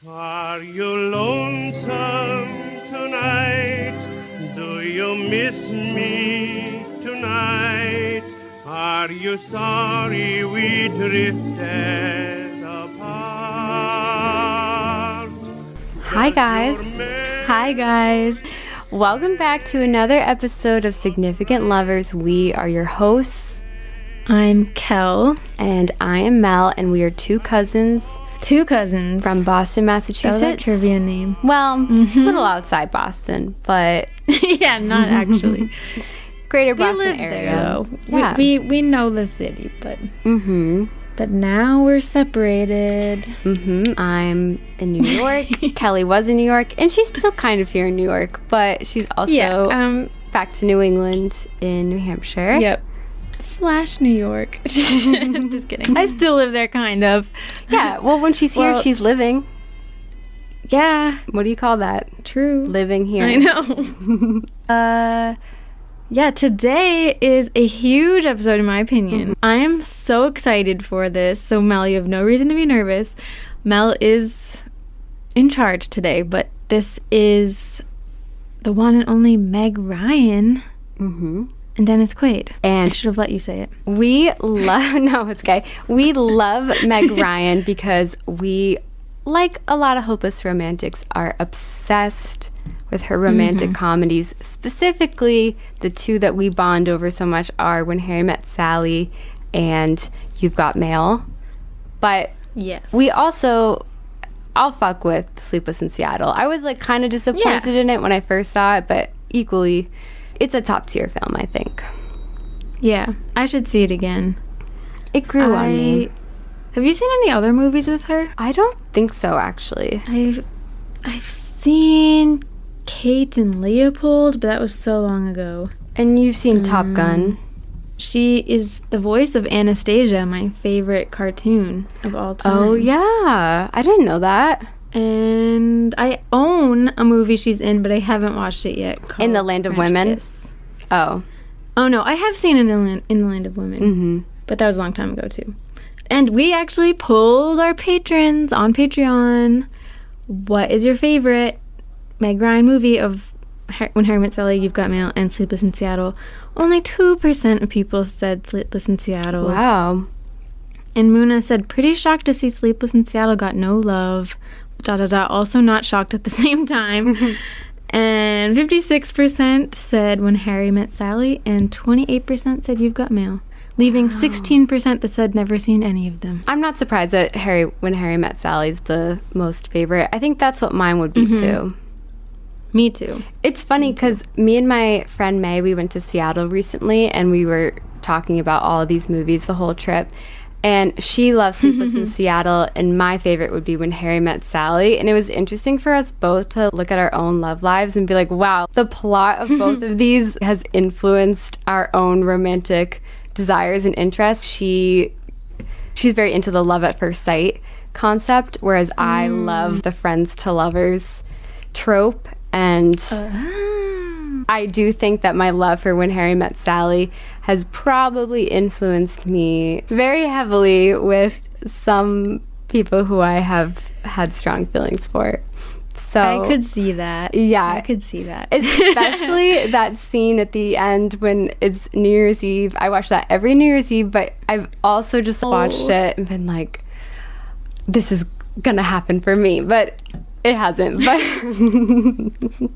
Are you lonesome tonight? Do you miss me tonight? Are you sorry we drifted apart? Hi guys. Hi guys. Welcome back to another episode of Significant Lovers. We are your hosts. I'm Kel. And I am Mel, and we are two cousins. From Boston, Massachusetts. That trivia name. Well, a little outside Boston, but... yeah, not actually. Greater we Boston live area. There, though. Yeah. We know the city, but... But now we're separated. I'm in New York. Kelly was in New York, and she's still kind of here in New York, but she's also back to New England in New Hampshire. Yep. / New York. Just kidding. I still live there, kind of. Yeah, well, when she's here, she's living. Yeah. What do you call that? True. Living here. I know. Yeah, today is a huge episode in my opinion. I am so excited for this. So, Mel, you have no reason to be nervous. Mel is in charge today, but this is the one and only Meg Ryan. And Dennis Quaid. And I should have let you say it. We love... No, it's okay. We love Meg Ryan because we, like a lot of hopeless romantics, are obsessed with her romantic comedies. Specifically, the two that we bond over so much are When Harry Met Sally and You've Got Mail. But yes, we also... I'll fuck with Sleepless in Seattle. I was like kind of disappointed in it when I first saw it, but equally... It's a top-tier film, I think. Yeah, I should see it again. It grew on me. Have you seen any other movies with her? I don't think so, actually. I've seen Kate and Leopold, but that was so long ago. And you've seen Top Gun. She is the voice of Anastasia, my favorite cartoon of all time. Oh, yeah. I didn't know that. And I own a movie she's in, but I haven't watched it yet. In the Land of Women? Kiss. Oh no, I have seen it in the Land of Women, but that was a long time ago too. And we actually polled our patrons on Patreon. What is your favorite Meg Ryan movie of When Harry Met Sally, You've Got Mail, and Sleepless in Seattle? Only 2% of people said Sleepless in Seattle. Wow. And Muna said, pretty shocked to see Sleepless in Seattle got no love. ... Also not shocked at the same time. And 56% said When Harry Met Sally, and 28% said You've Got Mail, leaving 16% that said never seen any of them. I'm not surprised that When Harry Met Sally's the most favorite. I think that's what mine would be too. Me too. It's funny because me and my friend May, we went to Seattle recently, and we were talking about all of these movies the whole trip. And she loves Sleepless in Seattle, and my favorite would be When Harry Met Sally. And it was interesting for us both to look at our own love lives and be like, wow, the plot of both of these has influenced our own romantic desires and interests. She's very into the love at first sight concept, whereas I love the friends to lovers trope. And I do think that my love for When Harry Met Sally has probably influenced me very heavily with some people who I have had strong feelings for. So I could see that. Yeah. I could see that. Especially that scene at the end when it's New Year's Eve. I watch that every New Year's Eve, but I've also just watched it and been like, this is gonna happen for me. But it hasn't, but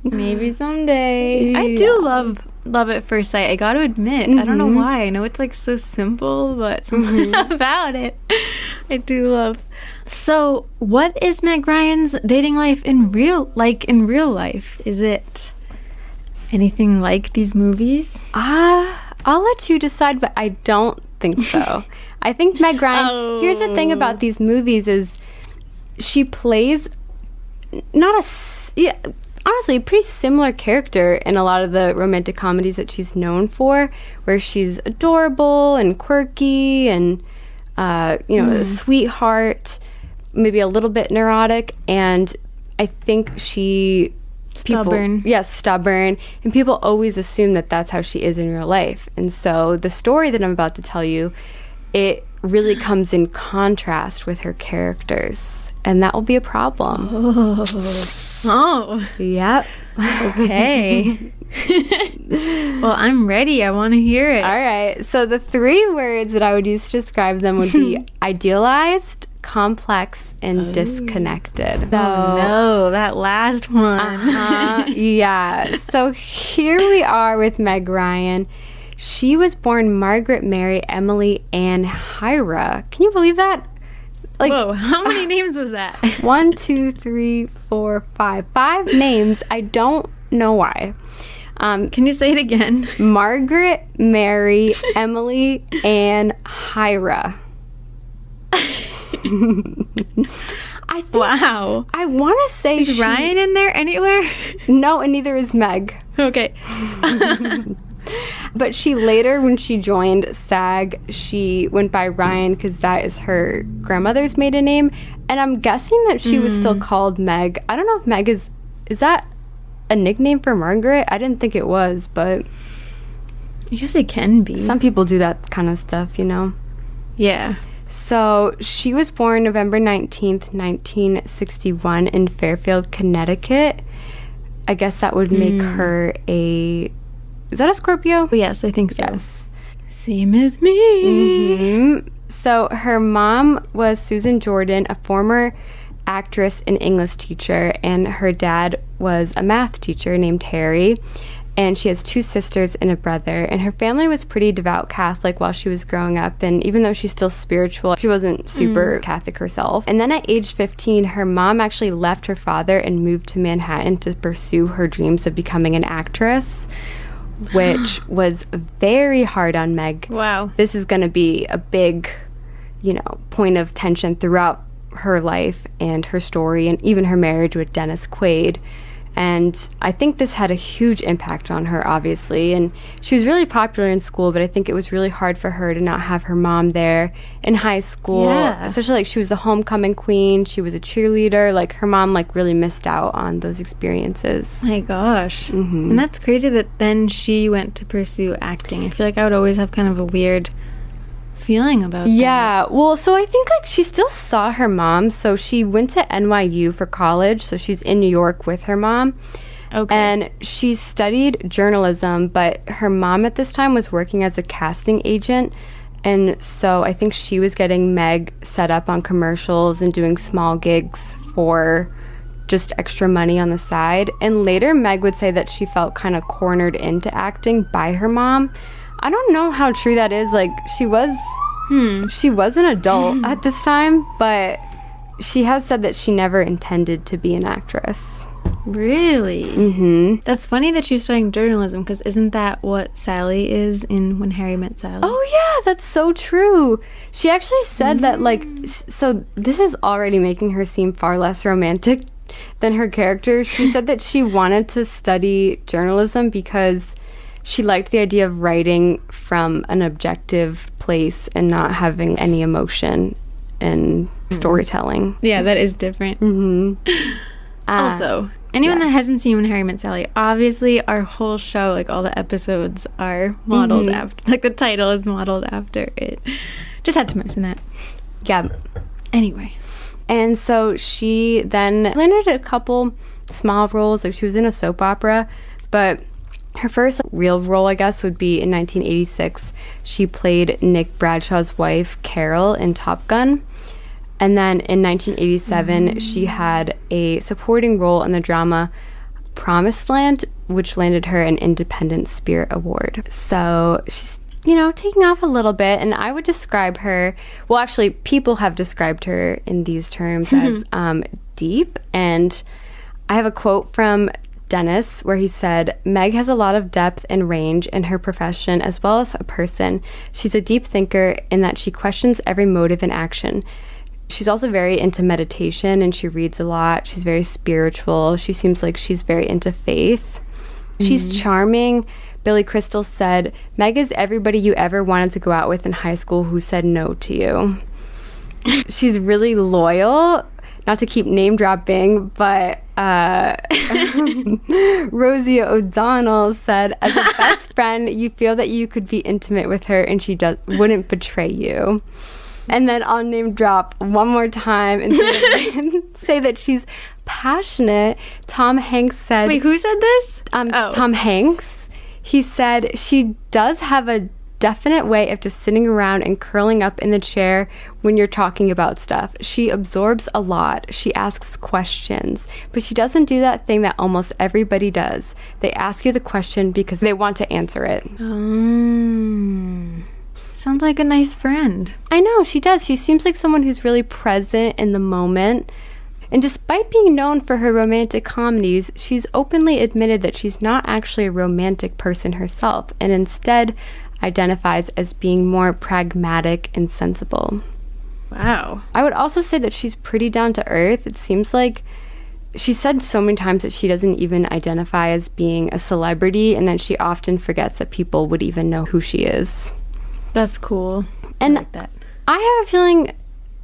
maybe someday. Yeah. I do love at first sight. I gotta admit, I don't know why. I know it's like so simple, but something about it I do love. So, what is Meg Ryan's dating life in real life? Is it anything like these movies? I'll let you decide, but I don't think so. I think Meg Ryan. Here's the thing about these movies is she plays. Honestly, a pretty similar character in a lot of the romantic comedies that she's known for, where she's adorable and quirky and, a sweetheart, maybe a little bit neurotic, and I think stubborn. Yes, stubborn, and people always assume that that's how she is in real life. And so the story that I'm about to tell you, it really comes in contrast with her characters. and that will be a problem. Oh. Yep. Okay. Well, I'm ready. I want to hear it. All right. So the 3 words that I would use to describe them would be idealized, complex, and disconnected. So, no, that last one. Yeah. So here we are with Meg Ryan. She was born Margaret Mary Emily Ann Hira. Can you believe that? Like, whoa, how many names was that? 1, 2, 3, 4, 5. 5 names. I don't know why. Can you say it again? Margaret Mary Emily Ann Hira. I think, wow. I want to say is Ryan in there anywhere? No, and neither is Meg. Okay. But she later, when she joined SAG, she went by Ryan because that is her grandmother's maiden name. And I'm guessing that she was still called Meg. I don't know if Meg is that a nickname for Margaret? I didn't think it was, but I guess it can be. Some people do that kind of stuff, you know? Yeah. So she was born November 19th, 1961 in Fairfield, Connecticut. I guess that would make her a... Is that a Scorpio? Yes, I think so. Yes. Same as me. Mm-hmm. So her mom was Susan Jordan, a former actress and English teacher, and her dad was a math teacher named Harry. And she has 2 sisters and a brother. And her family was pretty devout Catholic while she was growing up. And even though she's still spiritual, she wasn't super Catholic herself. And then at age 15, her mom actually left her father and moved to Manhattan to pursue her dreams of becoming an actress, which was very hard on Meg. Wow. This is going to be a big, point of tension throughout her life and her story and even her marriage with Dennis Quaid. And I think this had a huge impact on her, obviously. And she was really popular in school, but I think it was really hard for her to not have her mom there in high school. Yeah. Especially, she was the homecoming queen. She was a cheerleader. Her mom, really missed out on those experiences. My gosh. Mm-hmm. And that's crazy that then she went to pursue acting. I feel like I would always have kind of a weird feeling about that. Yeah, well, so I think she still saw her mom. So she went to NYU for college. So she's in New York with her mom. Okay. And she studied journalism, but her mom at this time was working as a casting agent. And so I think she was getting Meg set up on commercials and doing small gigs for just extra money on the side. And later Meg would say that she felt kind of cornered into acting by her mom. I don't know how true that is. She was an adult at this time, but she has said that she never intended to be an actress. Really? Mm-hmm. That's funny that she's studying journalism, because isn't that what Sally is in When Harry Met Sally? Oh, yeah, that's so true. She actually said that, so this is already making her seem far less romantic than her character. She said that she wanted to study journalism because she liked the idea of writing from an objective place and not having any emotion in storytelling. Yeah, that is different. Mm-hmm. Also, anyone that hasn't seen When Harry Met Sally, obviously our whole show, all the episodes are modeled after, the title is modeled after it. Just had to mention that. Yeah. Anyway. And so she then landed a couple small roles. She was in a soap opera, but her first real role, I guess, would be in 1986. She played Nick Bradshaw's wife, Carol, in Top Gun. And then in 1987, she had a supporting role in the drama Promised Land, which landed her an Independent Spirit Award. So she's, taking off a little bit. And I would describe her, well, actually, people have described her in these terms as deep. And I have a quote from Dennis, where he said, "Meg has a lot of depth and range in her profession as well as a person. She's a deep thinker in that she questions every motive and action. She's also very into meditation and she reads a lot. She's very spiritual. She seems like she's very into faith. She's charming." Billy Crystal said, "Meg is everybody you ever wanted to go out with in high school who said no to you." She's really loyal. Not to keep name dropping, but Rosie O'Donnell said, "As a best friend, you feel that you could be intimate with her and she wouldn't betray you." And then I'll name drop one more time and say that she's passionate. Tom Hanks said... Wait, who said this? Tom Hanks. He said she does have a definite way of just sitting around and curling up in the chair when you're talking about stuff. She absorbs a lot. She asks questions. But she doesn't do that thing that almost everybody does. They ask you the question because they want to answer it. Sounds like a nice friend. I know, she does. She seems like someone who's really present in the moment. And despite being known for her romantic comedies, she's openly admitted that she's not actually a romantic person herself, and instead identifies as being more pragmatic and sensible. Wow. I would also say that she's pretty down to earth. It seems like she said so many times that she doesn't even identify as being a celebrity, and that she often forgets that people would even know who she is. That's cool. And I like that. I have a feeling,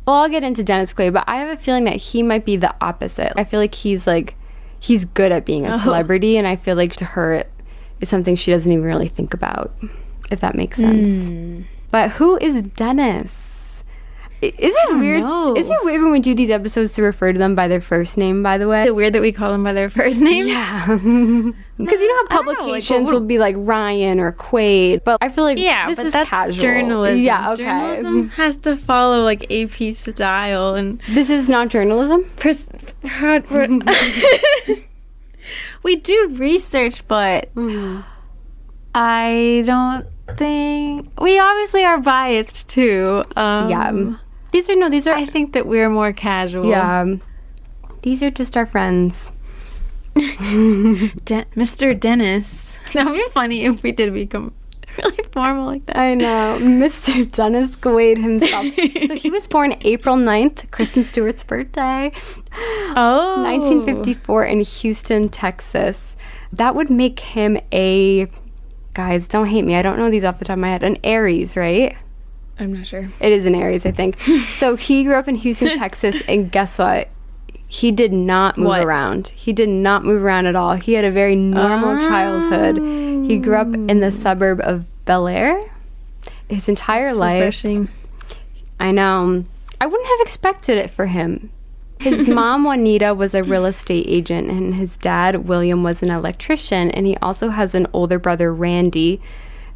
well, I'll get into Dennis Quaid, but I have a feeling that he might be the opposite. I feel like he's good at being a celebrity, and I feel like to her it's something she doesn't even really think about, if that makes sense. But who is Dennis? Is it weird? Is it weird when we do these episodes to refer to them by their first name, by the way? Is it weird that we call them by their first names? Yeah. Because you know how publications will be like Ryan or Quaid, but I feel like this is that's casual. Journalism. Yeah, okay. Journalism has to follow like AP style, and this is not journalism? We do research, but I don't think we obviously are biased too. These are. I think that we're more casual. Yeah. These are just our friends. Mr. Dennis. That would be funny if we did become really formal like that. I know. Mr. Dennis Quaid himself. So he was born April 9th, Kristen Stewart's birthday. 1954 in Houston, Texas. That would make him guys, don't hate me, I don't know these off the top of my head, an Aries, right? I'm not sure. It is an Aries, I think. So he grew up in Houston, Texas, and guess what? He did not move around. He did not move around at all. He had a very normal childhood. He grew up in the suburb of Bel Air his entire life. Refreshing. I know. I wouldn't have expected it for him. His mom, Juanita, was a real estate agent, and his dad, William, was an electrician, and he also has an older brother, Randy,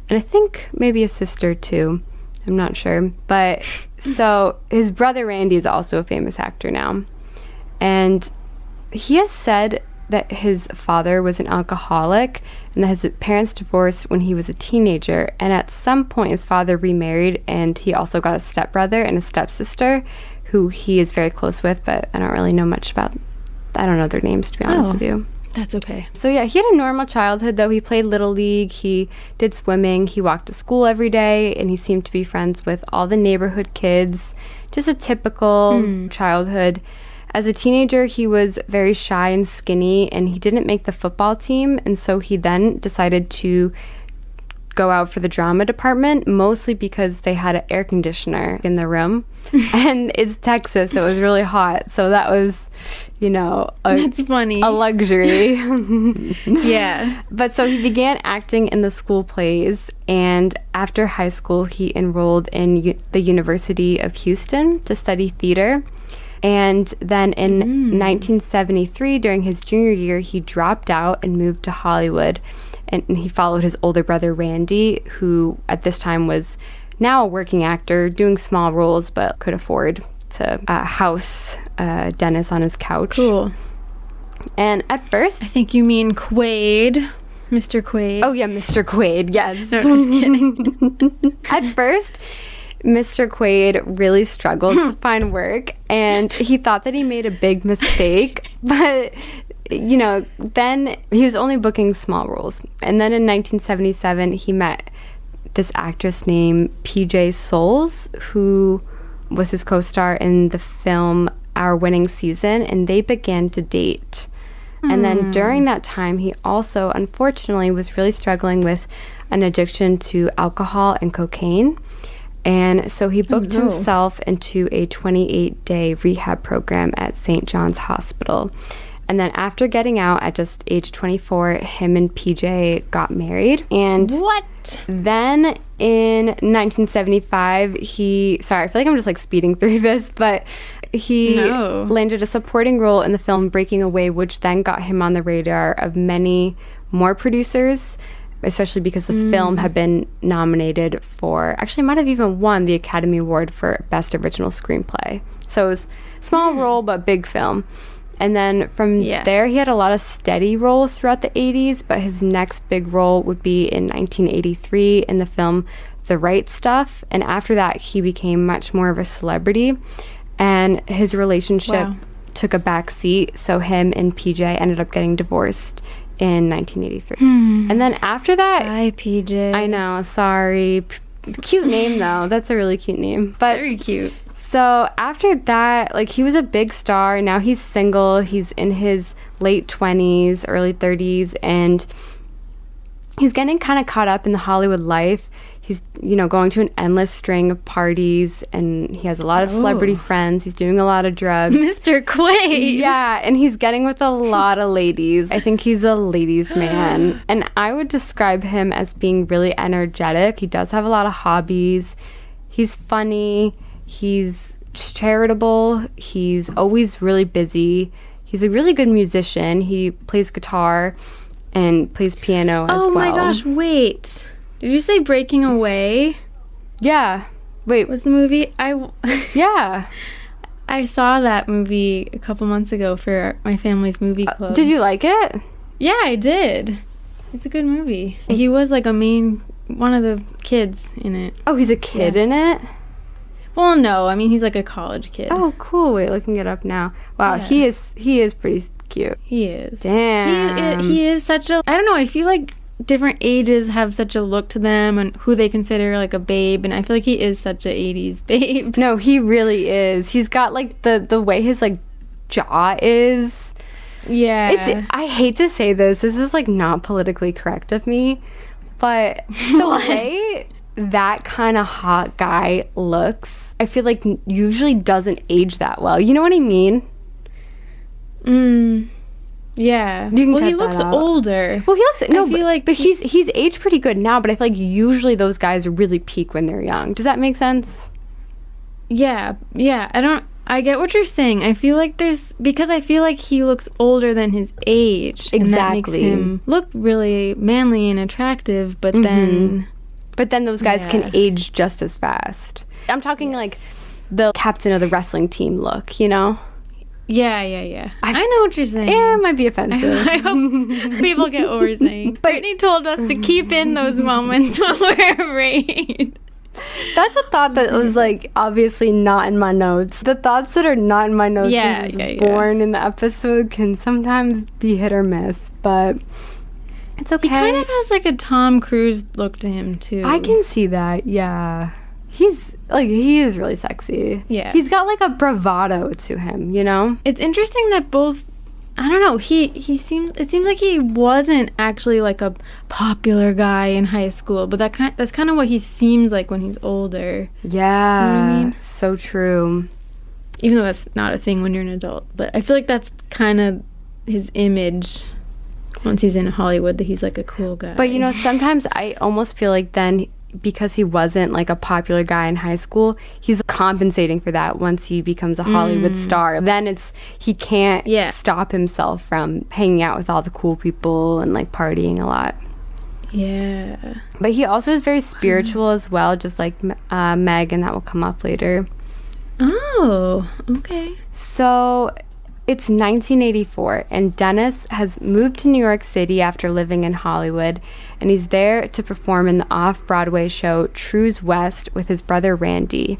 and I think maybe a sister, too. I'm not sure. But, so, his brother, Randy, is also a famous actor now. And he has said that his father was an alcoholic and that his parents divorced when he was a teenager. And at some point, his father remarried, and he also got a stepbrother and a stepsister who he is very close with, but I don't really know much about. I don't know their names, to be honest with you. That's okay. So yeah, he had a normal childhood, though. He played Little League, he did swimming, he walked to school every day, and he seemed to be friends with all the neighborhood kids. Just a typical childhood. As a teenager, he was very shy and skinny, and he didn't make the football team, and so he then decided to go out for the drama department, mostly because they had an air conditioner in the room. And it's Texas, so it was really hot. So that was, that's funny. A luxury. Yeah. But so he began acting in the school plays, and after high school, he enrolled in the University of Houston to study theater. And then in 1973, during his junior year, he dropped out and moved to Hollywood. And he followed his older brother, Randy, who at this time was now a working actor, doing small roles, but could afford to house Dennis on his couch. Cool. And at first... I think you mean Quaid. Mr. Quaid. Oh, yeah, Mr. Quaid, yes. No, just kidding. At first, Mr. Quaid really struggled to find work, and he thought that he made a big mistake, but... then he was only booking small roles. And then in 1977, he met this actress named PJ Soles, who was his co-star in the film Our Winning Season, and they began to date. And then during that time, he also, unfortunately, was really struggling with an addiction to alcohol and cocaine. And so he booked himself into a 28-day rehab program at St. John's Hospital. And then after getting out at just age 24, him and PJ got married. And what? Then in 1975, sorry, I feel like I'm just like speeding through this, but he landed a supporting role in the film Breaking Away, which then got him on the radar of many more producers, especially because the film had been nominated for, actually might have even won the Academy Award for Best Original Screenplay. So it was a small role, but big film. And then from there, he had a lot of steady roles throughout the 80s, but his next big role would be in 1983 in the film The Right Stuff. And after that, he became much more of a celebrity, and his relationship took a back seat. So him and PJ ended up getting divorced in 1983. And then after that... Bye, PJ. I know, sorry. Cute name, though. That's a really cute name. But very cute. So after that, like, he was a big star. Now he's single. He's in his late 20s, early 30s, and he's getting kind of caught up in the Hollywood life. He's, going to an endless string of parties, and he has a lot of celebrity friends. He's doing a lot of drugs. Mr. Quaid! Yeah, and he's getting with a lot of ladies. I think he's a ladies' man. And I would describe him as being really energetic. He does have a lot of hobbies. He's funny. He's charitable. He's always really busy. He's a really good musician. He plays guitar and plays piano as well. Oh my gosh, wait. Did you say Breaking Away? Yeah. Wait. Was the movie? Yeah. I saw that movie a couple months ago for my family's movie club. Did you like it? Yeah, I did. It's a good movie. He was like one of the kids in it. Oh, he's a kid in it? Well, no. I mean, he's like a college kid. Oh, cool. Wait, looking it up now. Wow, he is pretty cute. He is. Damn. He is such a... I don't know. I feel like different ages have such a look to them and who they consider like a babe, and I feel like he is such a 80s babe. No, he really is. He's got like the way his like jaw is. Yeah. I hate to say this is like not politically correct of me, but the way that kind of hot guy looks, I feel like usually doesn't age that well. You know what I mean? Yeah. Well, he looks older. Well, he looks but he's aged pretty good now, but I feel like usually those guys really peak when they're young. Does that make sense? Yeah. I get what you're saying. I feel like because I feel like he looks older than his age. Exactly. And that makes him look really manly and attractive, but then those guys can age just as fast. I'm talking like the captain of the wrestling team look, Yeah. I know what you're saying. Yeah, it might be offensive. I hope people get what we're saying. But Brittany told us to keep in those moments when we're afraid. That's a thought that was like obviously not in my notes. The thoughts that are not in my notes and born in the episode can sometimes be hit or miss, but it's okay. He kind of has like a Tom Cruise look to him too. I can see that. Yeah. He is really sexy. Yeah. He's got like a bravado to him, It's interesting that both, I don't know, it seems like he wasn't actually like a popular guy in high school, but that's kind of what he seems like when he's older. Yeah. You know what I mean? So true. Even though that's not a thing when you're an adult, but I feel like that's kind of his image once he's in Hollywood, that he's like a cool guy. But sometimes I almost feel like then, because he wasn't like a popular guy in high school, he's compensating for that once he becomes a Hollywood star. Then he can't stop himself from hanging out with all the cool people and like partying a lot. Yeah. But he also is very spiritual as well, just like Meg, and that will come up later. Oh, okay. So it's 1984, and Dennis has moved to New York City after living in Hollywood, and he's there to perform in the off-Broadway show True's West with his brother Randy.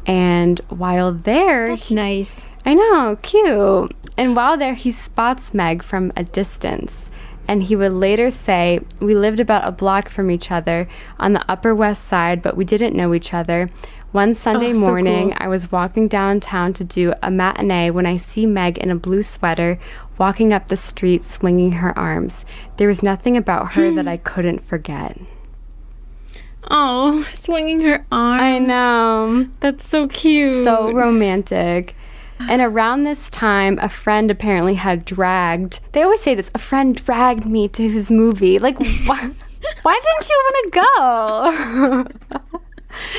And while there... That's nice. I know, cute. And while there, he spots Meg from a distance. And he would later say, "We lived about a block from each other on the Upper West Side, but we didn't know each other. One Sunday morning, I was walking downtown to do a matinee when I see Meg in a blue sweater walking up the street swinging her arms. There was nothing about her that I couldn't forget." Oh, swinging her arms. I know. That's so cute. So romantic. And around this time, a friend apparently had dragged... They always say this, a friend dragged me to his movie. Like, what? Why didn't you want to go?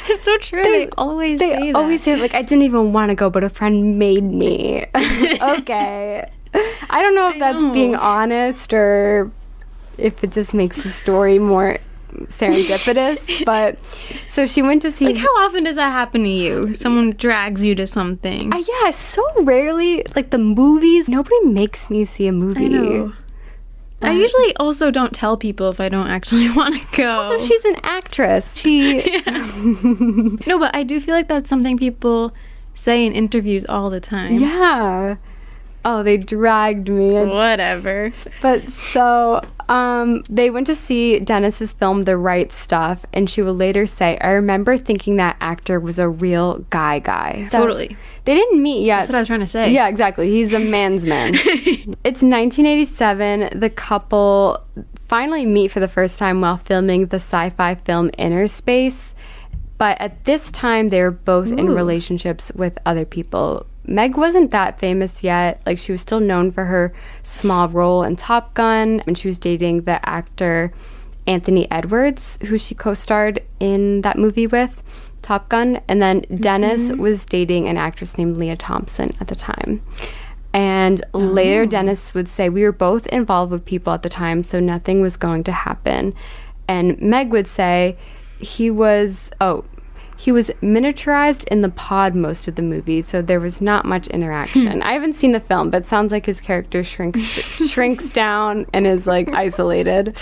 It's so true. They always say that. They always say, like, I didn't even want to go, but a friend made me. Okay. I don't know if that's being honest or if it just makes the story more serendipitous. But so she went to see. Like, how often does that happen to you? Someone drags you to something. Yeah, so rarely. Like the movies, nobody makes me see a movie. I know. I usually also don't tell people if I don't actually want to go. Also, she's an actress. No, but I do feel like that's something people say in interviews all the time. Yeah. Oh, they dragged me. Whatever. But so they went to see Dennis's film The Right Stuff, and she would later say, I remember thinking that actor was a real guy. So Totally. They didn't meet yet. That's what I was trying to say. Yeah, exactly. He's a man's man. It's 1987. The couple finally meet for the first time while filming the sci-fi film Inner Space. But at this time, they were both in relationships with other people. Meg wasn't that famous yet. Like, she was still known for her small role in Top Gun, and she was dating the actor Anthony Edwards, who she co-starred in that movie with, Top Gun. And then Dennis was dating an actress named Leah Thompson at the time. And later, Dennis would say, we were both involved with people at the time, so nothing was going to happen. And Meg would say he was miniaturized in the pod most of the movie, so there was not much interaction. I haven't seen the film, but it sounds like his character shrinks down and is like isolated.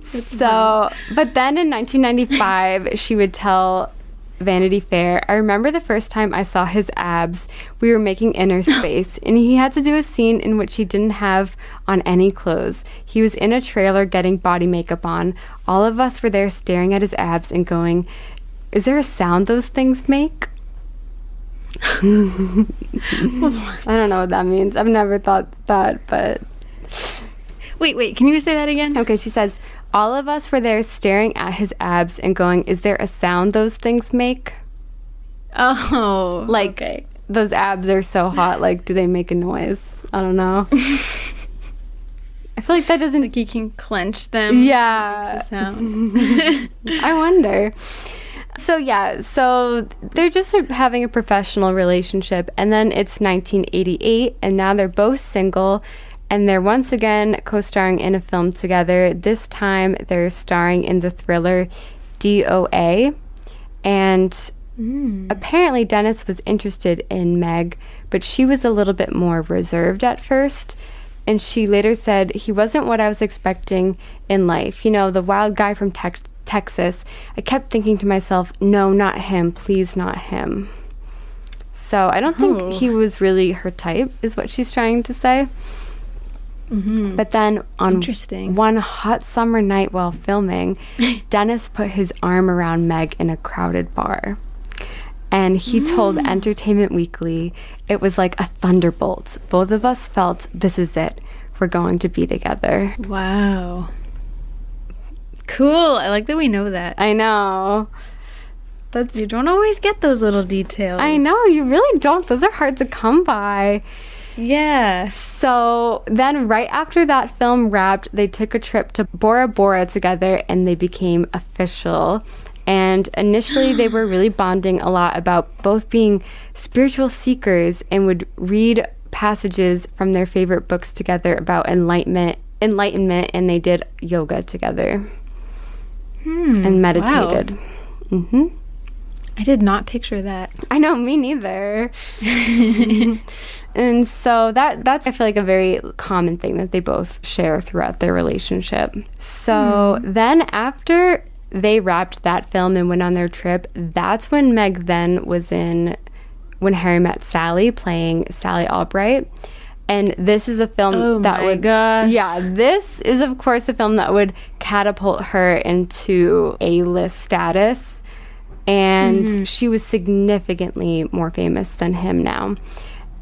So, but then in 1995, she would tell Vanity Fair, I remember the first time I saw his abs. We were making Inner Space, and he had to do a scene in which he didn't have on any clothes. He was in a trailer getting body makeup on. All of us were there staring at his abs and going, is there a sound those things make? I don't know what that means. I've never thought that, but... Wait, can you say that again? Okay, she says, all of us were there staring at his abs and going, is there a sound those things make? Oh, like, okay. Those abs are so hot, like, do they make a noise? I don't know. I feel like that doesn't... Like, you can clench them. Yeah. Makes a sound. I wonder. So they're just having a professional relationship, and then it's 1988, and now they're both single, and they're once again co-starring in a film together. This time, they're starring in the thriller DOA, and apparently Dennis was interested in Meg, but she was a little bit more reserved at first, and she later said, he wasn't what I was expecting in life. You know, the wild guy from Texas. I kept thinking to myself, no, not him, please not him. So I don't think he was really her type, is what she's trying to say. But then on one hot summer night while filming, Dennis put his arm around Meg in a crowded bar. And he told Entertainment Weekly, it was like a thunderbolt. Both of us felt, this is it. We're going to be together. Wow. Cool. I like that we know that. I know. You don't always get those little details. I know. You really don't. Those are hard to come by. Yeah. So then right after that film wrapped, they took a trip to Bora Bora together and they became official. And initially they were really bonding a lot about both being spiritual seekers and would read passages from their favorite books together about enlightenment, and they did yoga together and meditated. Wow. I did not picture that. I know, me neither. And so that's, I feel like, a very common thing that they both share throughout their relationship. So then after they wrapped that film and went on their trip, that's when Meg then was in When Harry Met Sally, playing Sally Albright. And this is a film this is, of course, a film that would catapult her into A-list status. And she was significantly more famous than him now.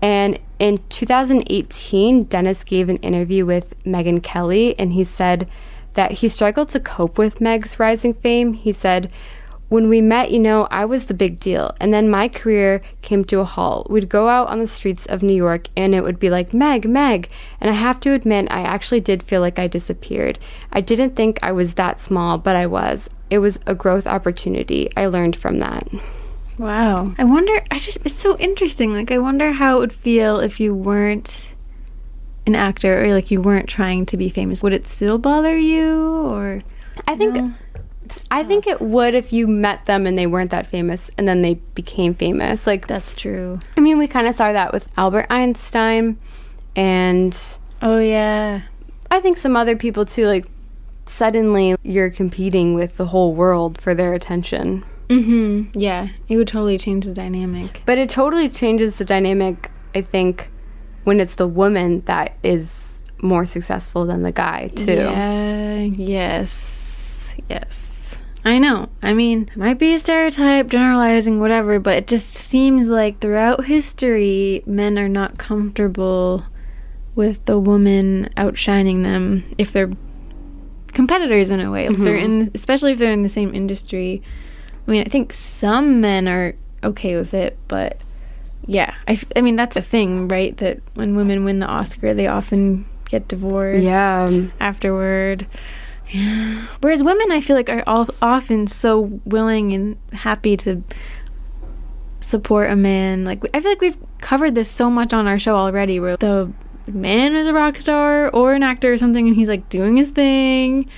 And in 2018, Dennis gave an interview with Megyn Kelly, and he said that he struggled to cope with Meg's rising fame. He said, when we met, I was the big deal. And then my career came to a halt. We'd go out on the streets of New York and it would be like, Meg, Meg. And I have to admit, I actually did feel like I disappeared. I didn't think I was that small, but I was. It was a growth opportunity. I learned from that. Wow. I wonder, it's so interesting. Like, I wonder how it would feel if you weren't an actor or like you weren't trying to be famous. Would it still bother you, or? I think it would if you met them and they weren't that famous and then they became famous. Like, that's true. I mean, we kind of saw that with Albert Einstein and oh yeah, I think some other people too. Like, suddenly you're competing with the whole world for their attention. Yeah, it would totally change the dynamic. But it totally changes the dynamic, I think, when it's the woman that is more successful than the guy too. Yeah, yes. I know. I mean, it might be a stereotype, generalizing, whatever, but it just seems like throughout history, men are not comfortable with the woman outshining them if they're competitors in a way. If they're especially if they're in the same industry. I mean, I think some men are okay with it, but yeah, I mean, that's a thing, right? That when women win the Oscar, they often get divorced afterward. Yeah. Whereas women, I feel like, are often so willing and happy to support a man. Like, I feel like we've covered this so much on our show already, where the man is a rock star or an actor or something, and he's like doing his thing,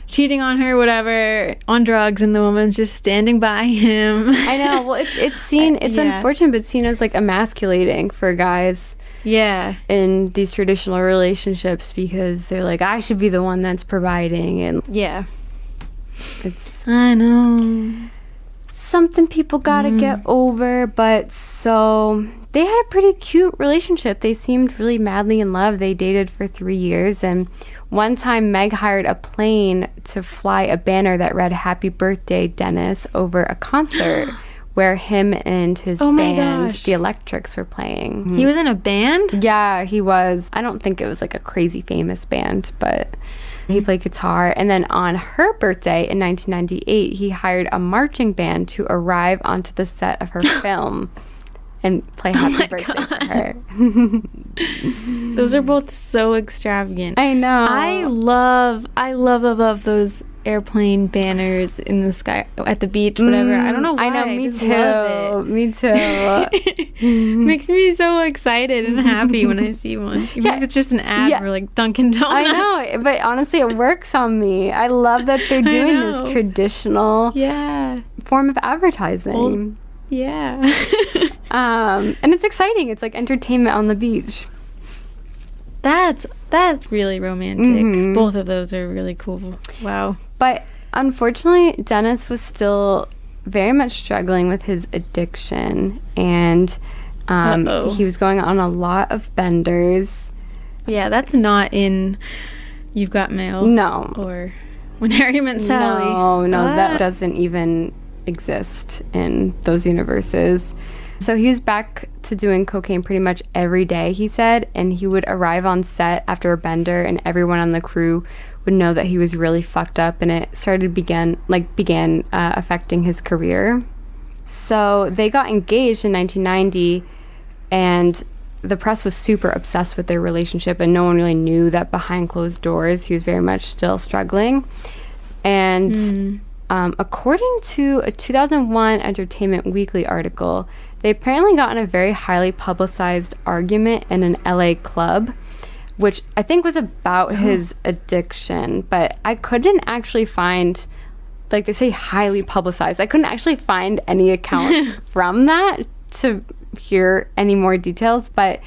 cheating on her, whatever, on drugs, and the woman's just standing by him. I know. Well, it's seen. It's unfortunate, but seen as like emasculating for guys. Yeah. In these traditional relationships, because they're like, I should be the one that's providing, and I know, something people gotta get over. But so they had a pretty cute relationship. They seemed really madly in love. They dated for 3 years, and one time Meg hired a plane to fly a banner that read "Happy Birthday, Dennis" over a concert where him and his band, the Electrics, were playing. He was in a band? Yeah, he was. I don't think it was like a crazy famous band, but he played guitar. And then on her birthday in 1998, he hired a marching band to arrive onto the set of her film and play Happy Birthday for her. Those are both so extravagant. I know. I love those airplane banners in the sky at the beach, whatever. I don't know why. I know, me too. Me too. Makes me so excited and happy when I see one. Even if it's just an ad for like Dunkin' Donuts. I know, but honestly, it works on me. I love that they're doing this traditional form of advertising. And it's exciting. It's like entertainment on the beach. That's really romantic. Both of those are really cool. Wow. But unfortunately, Dennis was still very much struggling with his addiction, and he was going on a lot of benders. Yeah, that's not in You've Got Mail. No. Or When Harry Met Sally. No, that doesn't even exist in those universes. So he was back to doing cocaine pretty much every day, he said, and he would arrive on set after a bender, and everyone on the crew would know that he was really fucked up, and it began affecting his career. So they got engaged in 1990, and the press was super obsessed with their relationship, and no one really knew that behind closed doors he was very much still struggling. And according to a 2001 Entertainment Weekly article, they apparently got in a very highly publicized argument in an LA club, which I think was about his addiction, but I couldn't actually find, like they say, highly publicized. I couldn't actually find any account from that to hear any more details, but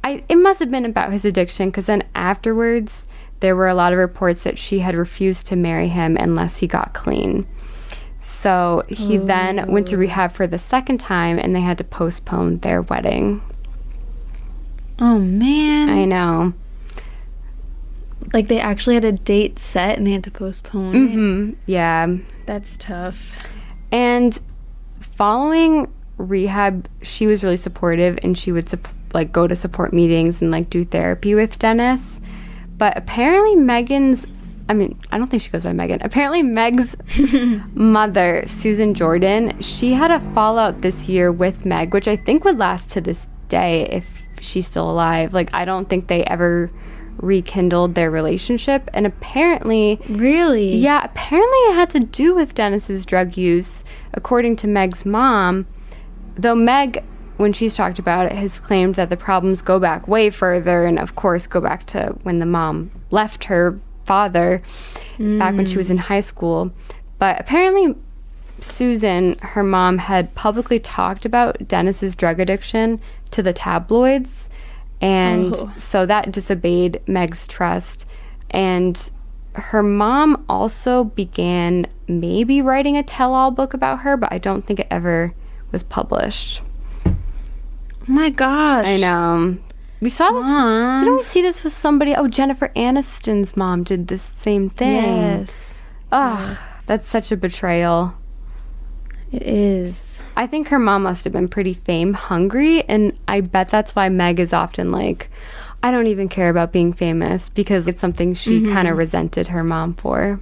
it must have been about his addiction, because then afterwards there were a lot of reports that she had refused to marry him unless he got clean. So he then went to rehab for the second time, and they had to postpone their wedding. Oh, man. I know. Like, they actually had a date set, and they had to postpone it? Yeah. That's tough. And following rehab, she was really supportive, and she would go to support meetings and do therapy with Dennis. But apparently Megan's I mean, I don't think she goes by Megan. Apparently, Meg's mother, Susan Jordan, she had a fallout this year with Meg, which I think would last to this day if she's still alive. Like, I don't think they ever rekindled their relationship. And apparently... Really? Yeah, apparently it had to do with Dennis's drug use, according to Meg's mom. Though Meg, when she's talked about it, has claimed that the problems go back way further and, of course, go back to when the mom left her father back when she was in high school. But apparently Susan, her mom, had publicly talked about Dennis's drug addiction to the tabloids, and so that disobeyed Meg's trust. And her mom also began maybe writing a tell-all book about her, but I don't think it ever was published. Oh my gosh. I know. We saw this. Didn't we see this with somebody? Oh, Jennifer Aniston's mom did this same thing. Yes. Ugh, that's such a betrayal. It is. I think her mom must have been pretty fame hungry, and I bet that's why Meg is often like, I don't even care about being famous, because it's something she kind of resented her mom for.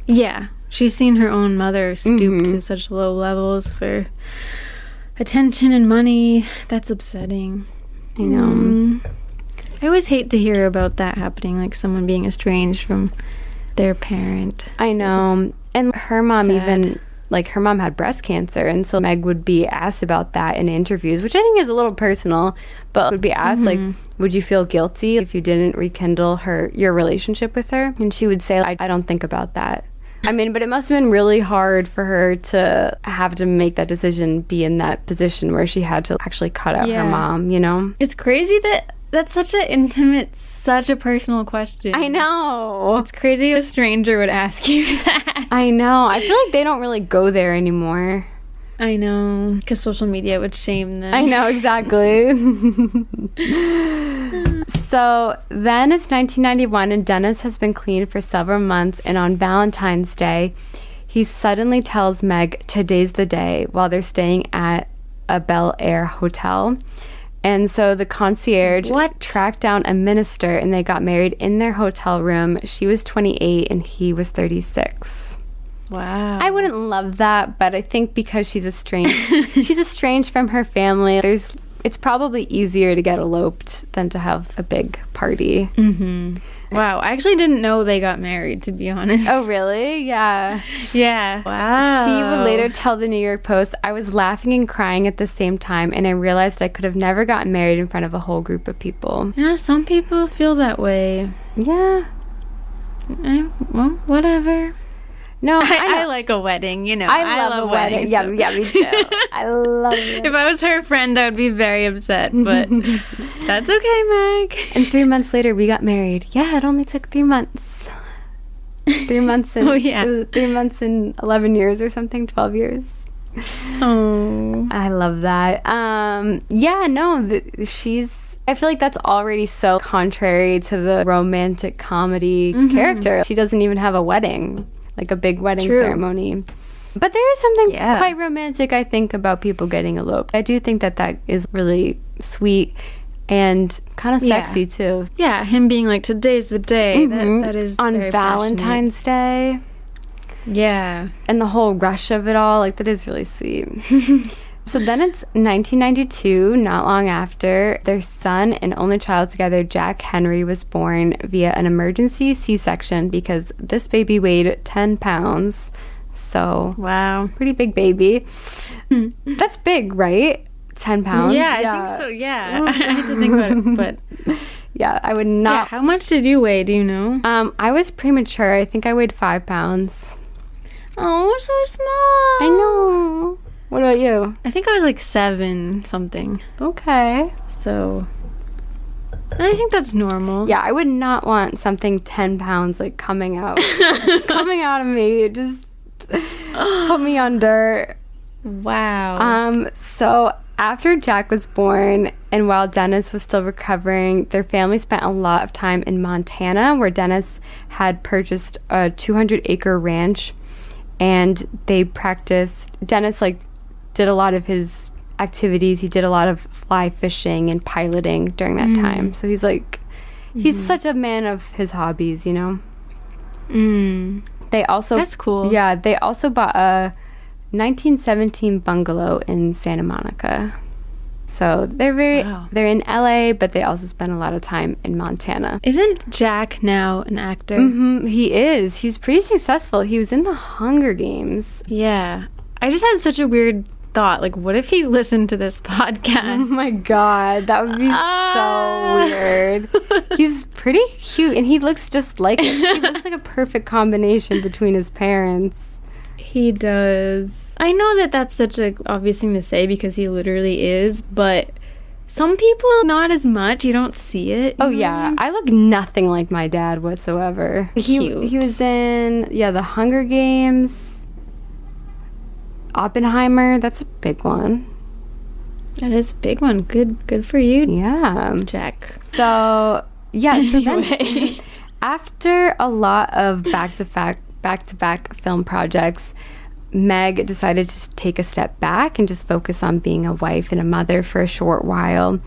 Yeah. She's seen her own mother stoop to such low levels for attention and money. That's upsetting. I know. I always hate to hear about that happening, like someone being estranged from their parent. I know. And her mom Sad. even, like, her mom had breast cancer, and so Meg would be asked about that in interviews, which I think is a little personal, but would be asked, like, would you feel guilty if you didn't rekindle your relationship with her? And she would say, I don't think about that. I mean, but it must have been really hard for her to have to make that decision, be in that position where she had to actually cut out her mom, you know? It's crazy that that's such an intimate, such a personal question. I know. It's crazy a stranger would ask you that. I know. I feel like they don't really go there anymore. I know, because social media would shame them. I know, exactly. So then it's 1991, and Dennis has been clean for several months, and on Valentine's Day, he suddenly tells Meg today's the day while they're staying at a Bel Air hotel. And so the concierge tracked down a minister, and they got married in their hotel room. She was 28 and he was 36. Wow. I wouldn't love that, but I think because she's estranged from her family, it's probably easier to get eloped than to have a big party. Wow, I actually didn't know they got married, to be honest. Oh, really? Yeah. Yeah. Wow. She would later tell the New York Post, I was laughing and crying at the same time, and I realized I could have never gotten married in front of a whole group of people. Yeah, some people feel that way. Yeah. Well, whatever. No, I like a wedding, you know. I love a wedding. So. Yeah, me too. I love it. If I was her friend, I would be very upset, but that's okay, Meg. And 3 months later, we got married. Yeah, it only took 3 months. 3 months and 3 months and 11 years or something, 12 years. Oh, I love that. Yeah, no, I feel like that's already so contrary to the romantic comedy character. She doesn't even have a wedding, like a big wedding ceremony. But there is something quite romantic, I think, about people getting eloped. I do think that is really sweet and kind of sexy, too. Yeah, him being like, today's the day. That is on very Valentine's Day. Yeah. And the whole rush of it all, like, that is really sweet. So then it's 1992, not long after, their son and only child together, Jack Henry, was born via an emergency C-section because this baby weighed 10 pounds. So, wow. Pretty big baby. That's big, right? 10 pounds? Yeah, I think so, yeah. I had to think about it, but... Yeah, I would not... Yeah, how much did you weigh, do you know? I was premature. I think I weighed 5 pounds. Oh, so small. I know. What about you? I think I was like 7 something. Okay. So, I think that's normal. Yeah, I would not want something 10 pounds like coming out of me. Just put me under. Wow. So after Jack was born and while Dennis was still recovering, their family spent a lot of time in Montana, where Dennis had purchased a 200-acre ranch, and they practiced. Dennis did a lot of his activities. He did a lot of fly fishing and piloting during that time. So he's He's such a man of his hobbies, you know. They also That's cool. Yeah, they also bought a 1917 bungalow in Santa Monica. So they're they're in LA, but they also spend a lot of time in Montana. Isn't Jack now an actor? He is. He's pretty successful. He was in the Hunger Games. Yeah. I just had such a weird thought. Like, what if he listened to this podcast? Oh my God, that would be so weird. He's pretty cute, and he looks just like it. He looks like a perfect combination between his parents. He does. I know that that's such a obvious thing to say because he literally is, but some people not as much. You don't see it. Oh yeah, I look nothing like my dad whatsoever. Cute. He was in the Hunger Games. Oppenheimer, that's a big one. That is a big one. Good for you. Yeah, Jack. So yeah, so Anyway. then after a lot of back-to-back film projects, Meg decided to take a step back and just focus on being a wife and a mother for a short while.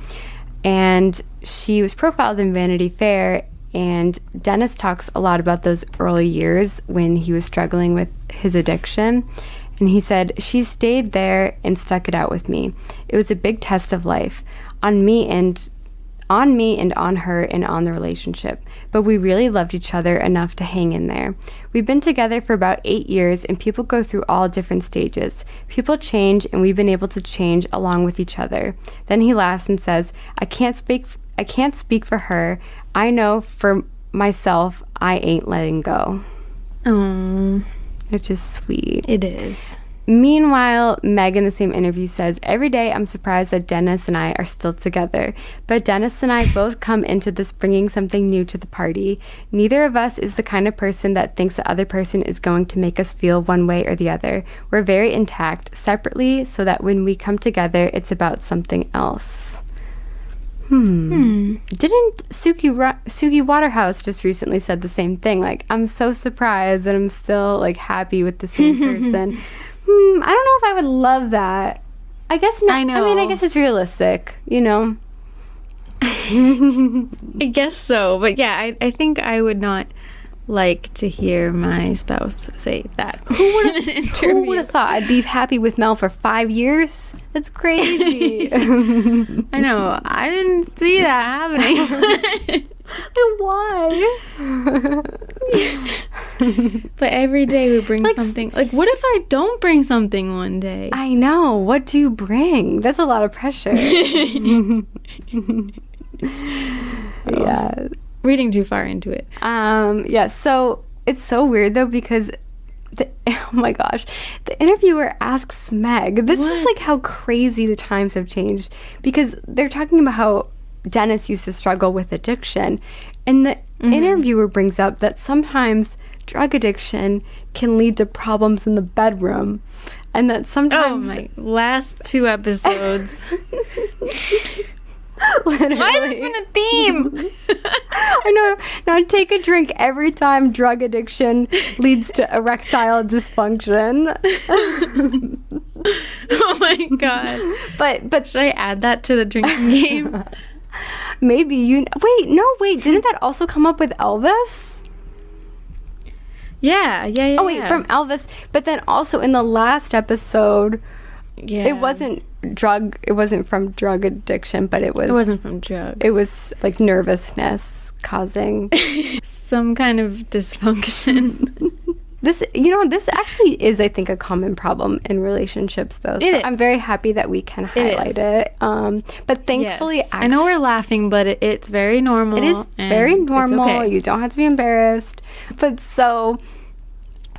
And she was profiled in Vanity Fair, and Dennis talks a lot about those early years when he was struggling with his addiction. And he said, "She stayed there and stuck it out with me. It was a big test of life on me and on her and on the relationship. But we really loved each other enough to hang in there. We've been together for about 8 years, and people go through all different stages. People change, and we've been able to change along with each other." Then he laughs and says, I can't speak for her. I know for myself, I ain't letting go." Oh, Which is sweet. it is. Meanwhile, Meg in the same interview says, "Every day I'm surprised that Dennis and I are still together. But Dennis and I both come into this bringing something new to the party. Neither of us is the kind of person that thinks the other person is going to make us feel one way or the other. We're very intact, separately, so that when we come together, it's about something else." Didn't Suki Waterhouse just recently said the same thing? Like, I'm so surprised that I'm still, like, happy with the same person. I don't know if I would love that. I guess not. I know. I mean, I guess it's realistic, you know? I guess so. But yeah, I think I would not like to hear my spouse say that. Who would have thought I'd be happy with Mel for 5 years? That's crazy. I know. I didn't see that happening. Then why? But every day we bring something. Like, what if I don't bring something one day? I know. What do you bring? That's a lot of pressure. Yeah. Reading too far into it. Yeah, so it's so weird though because oh my gosh, the interviewer asks Meg, this is like how crazy the times have changed, because they're talking about how Dennis used to struggle with addiction, and the interviewer brings up that sometimes drug addiction can lead to problems in the bedroom, and that sometimes last 2 episodes. Literally. Why has this been a theme? I know. Now take a drink every time drug addiction leads to erectile dysfunction. Oh my god. But should I add that to the drinking game? Maybe wait, didn't that also come up with Elvis? Yeah. Oh wait, from Elvis, but then also in the last episode, it wasn't from drug addiction, but it wasn't from drugs. It was like nervousness causing some kind of dysfunction. This actually is, I think, a common problem in relationships, though. So I'm very happy that we can highlight it. But thankfully, I know we're laughing, but it's very normal. It is very normal. Okay. You don't have to be embarrassed. But so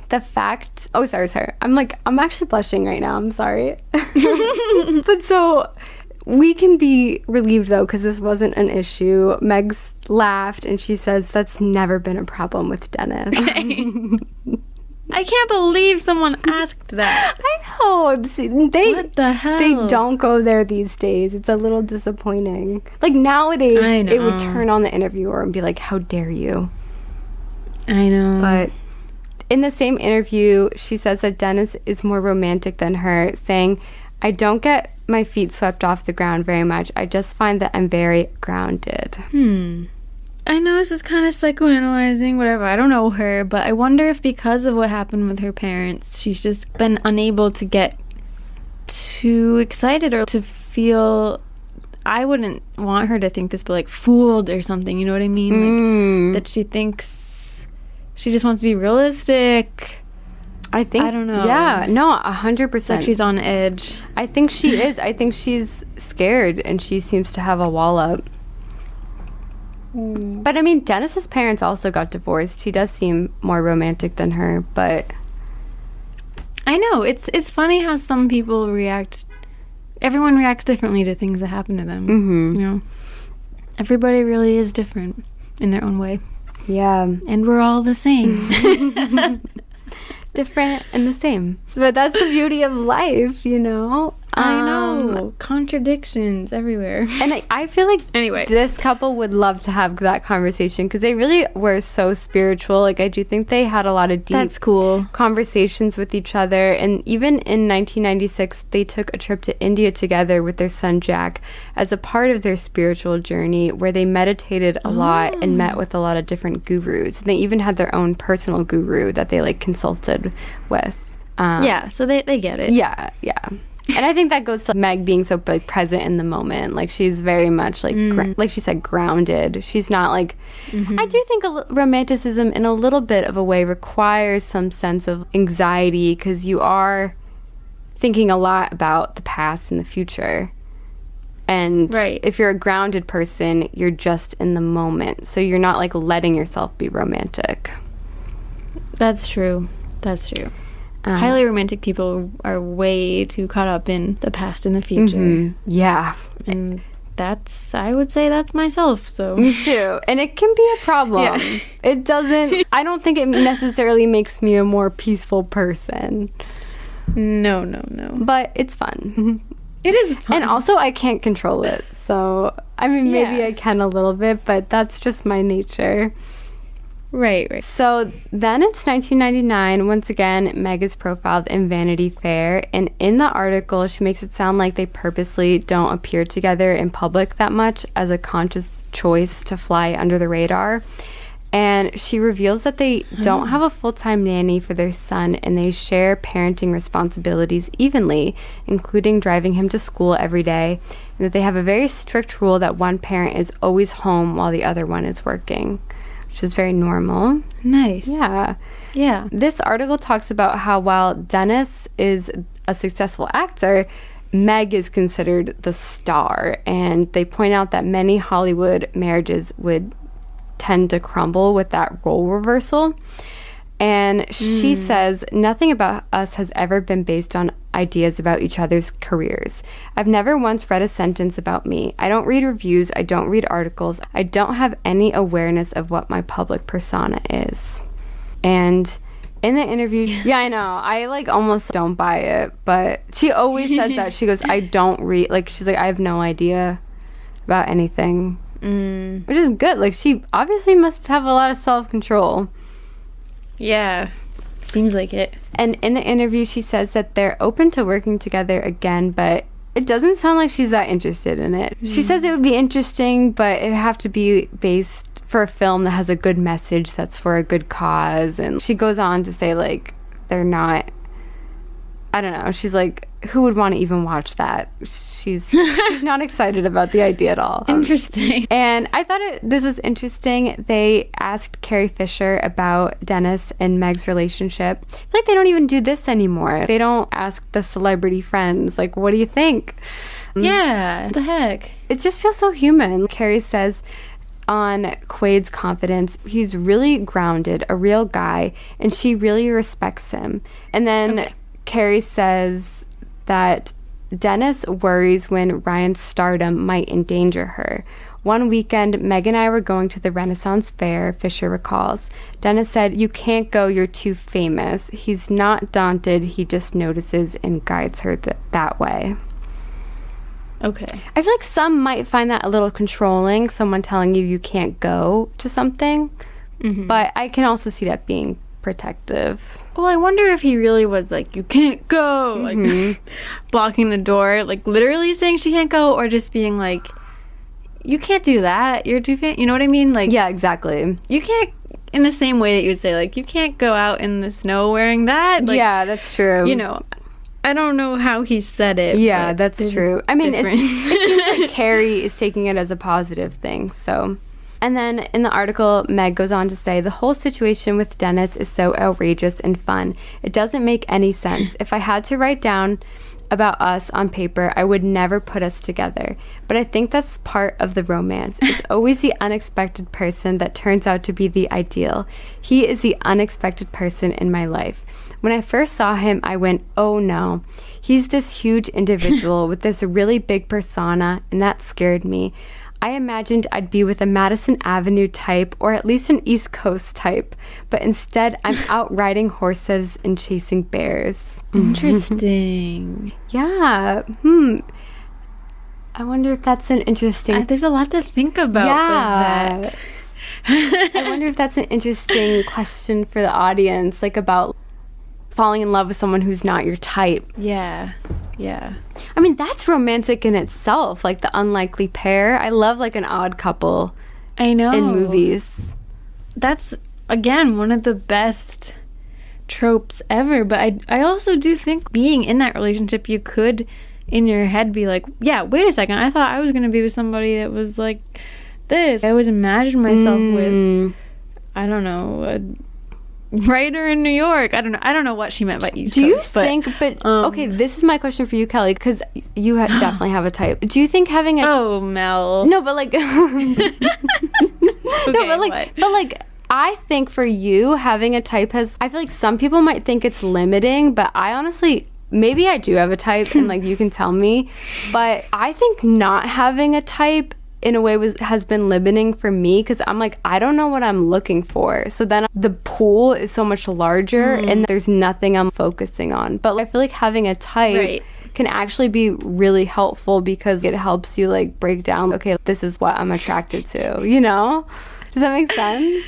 the fact, sorry. I'm actually blushing right now. I'm sorry. But so we can be relieved, though, because this wasn't an issue. Meg's laughed and she says that's never been a problem with Dennis. I can't believe someone asked that. I know. See, what the hell? They don't go there these days. It's a little disappointing. Like nowadays, it would turn on the interviewer and be like, "How dare you?" I know. But in the same interview, she says that Dennis is more romantic than her, saying, "I don't get my feet swept off the ground very much. I just find that I'm very grounded." I know this is kind of psychoanalyzing, whatever. I don't know her, but I wonder if because of what happened with her parents, she's just been unable to get too excited or to feel... I wouldn't want her to think this, but like fooled or something, you know what I mean? Like, that she thinks she just wants to be realistic. I think... I don't know. Yeah, no, 100%. Like she's on edge. I think she is. I think she's scared, and she seems to have a wall up. But I mean, Dennis's parents also got divorced. He does seem more romantic than her, but I know it's funny how some people react. Everyone reacts differently to things that happen to them. You know, everybody really is different in their own way. Yeah, and we're all the same. Different and the same. But that's the beauty of life, you know? I know. Contradictions everywhere. And I feel like this couple would love to have that conversation because they really were so spiritual. Like, I do think they had a lot of deep conversations with each other. And even in 1996, they took a trip to India together with their son, Jack, as a part of their spiritual journey where they meditated a lot and met with a lot of different gurus. And they even had their own personal guru that they, like, consulted with. Yeah, so they get it. Yeah, yeah. And I think that goes to Meg being so like present in the moment. Like she's very much like like she said, grounded. She's not like I do think romanticism in a little bit of a way requires some sense of anxiety because you are thinking a lot about the past and the future. And if you're a grounded person, you're just in the moment. So you're not like letting yourself be romantic. That's true. That's true. Highly romantic people are way too caught up in the past and the future. Yeah. And I would say that's myself, so. Me too. And it can be a problem. Yeah. It doesn't, I don't think it necessarily makes me a more peaceful person. No. But it's fun. It is fun. And also, I can't control it. So, I mean, maybe I can a little bit, but that's just my nature. Right. So then it's 1999. Once again, Meg is profiled in Vanity Fair. And in the article, she makes it sound like they purposely don't appear together in public that much as a conscious choice to fly under the radar. And she reveals that they don't have a full-time nanny for their son, and they share parenting responsibilities evenly, including driving him to school every day, and that they have a very strict rule that one parent is always home while the other one is working, which is very normal. Nice. Yeah. This article talks about how while Dennis is a successful actor, Meg is considered the star, and they point out that many Hollywood marriages would tend to crumble with that role reversal. And she says, nothing about us has ever been based on ideas about each other's careers. I've never once read a sentence about me. I don't read reviews. I don't read articles. I don't have any awareness of what my public persona is. And in the interview, yeah, I know. I like almost don't buy it, but she always says that. She goes, I don't read, like, she's like, I have no idea about anything. Which is good. Like, she obviously must have a lot of self-control. Yeah, seems like it. And in the interview, she says that they're open to working together again, but it doesn't sound like she's that interested in it. She says it would be interesting, but it'd have to be based for a film that has a good message that's for a good cause. And she goes on to say, like, they're not, I don't know. She's like, who would want to even watch that? She's not excited about the idea at all. Interesting. And I thought this was interesting. They asked Carrie Fisher about Dennis and Meg's relationship. I feel like they don't even do this anymore. They don't ask the celebrity friends, like, what do you think? Yeah, what the heck? It just feels so human. Carrie says on Quaid's confidence, he's really grounded, a real guy, and she really respects him. And then Carrie says that Dennis worries when Ryan's stardom might endanger her. One weekend, Meg and I were going to the Renaissance Fair, Fisher recalls. Dennis said, "You can't go, you're too famous." He's not daunted, he just notices and guides her that way. Okay. I feel like some might find that a little controlling, someone telling you can't go to something. But I can also see that being protective. Well, I wonder if he really was like, you can't go, like blocking the door, like literally saying she can't go, or just being like, you can't do that. You're too fancy. You know what I mean? Like, yeah, exactly. you can't, in the same way that you would say, like, you can't go out in the snow wearing that. Like, yeah, that's true. You know, I don't know how he said it. Yeah, that's true. I mean, it seems like Carrie is taking it as a positive thing, so. And then in the article, Meg goes on to say, the whole situation with Dennis is so outrageous and fun. It doesn't make any sense. If I had to write down about us on paper, I would never put us together. But I think that's part of the romance. It's always the unexpected person that turns out to be the ideal. He is the unexpected person in my life. When I first saw him, I went, oh no. He's this huge individual with this really big persona, and that scared me. I imagined I'd be with a Madison Avenue type, or at least an East Coast type, but instead I'm out riding horses and chasing bears. Interesting. Yeah. I wonder if that's an interesting... There's a lot to think about with that. I wonder if that's an interesting question for the audience, like about falling in love with someone who's not your type. Yeah. I mean, that's romantic in itself, like the unlikely pair. I love like an odd couple. I know. In movies. That's, again, one of the best tropes ever. But I also do think being in that relationship, you could, in your head, be like, yeah, wait a second. I thought I was going to be with somebody that was like this. I always imagined myself with, I don't know, a writer in New York. I don't know what she meant by East Coast. Okay, this is my question for you, Kelly, because you definitely have a type. Do you think having a... Oh, Mel. No, but like... I think for you, having a type I feel like some people might think it's limiting, but I honestly... Maybe I do have a type, and like you can tell me, but I think not having a type in a way has been limiting for me, because I'm like, I don't know what I'm looking for. So then the pool is so much larger and there's nothing I'm focusing on. But I feel like having a type can actually be really helpful, because it helps you like break down, okay, this is what I'm attracted to, you know? Does that make sense?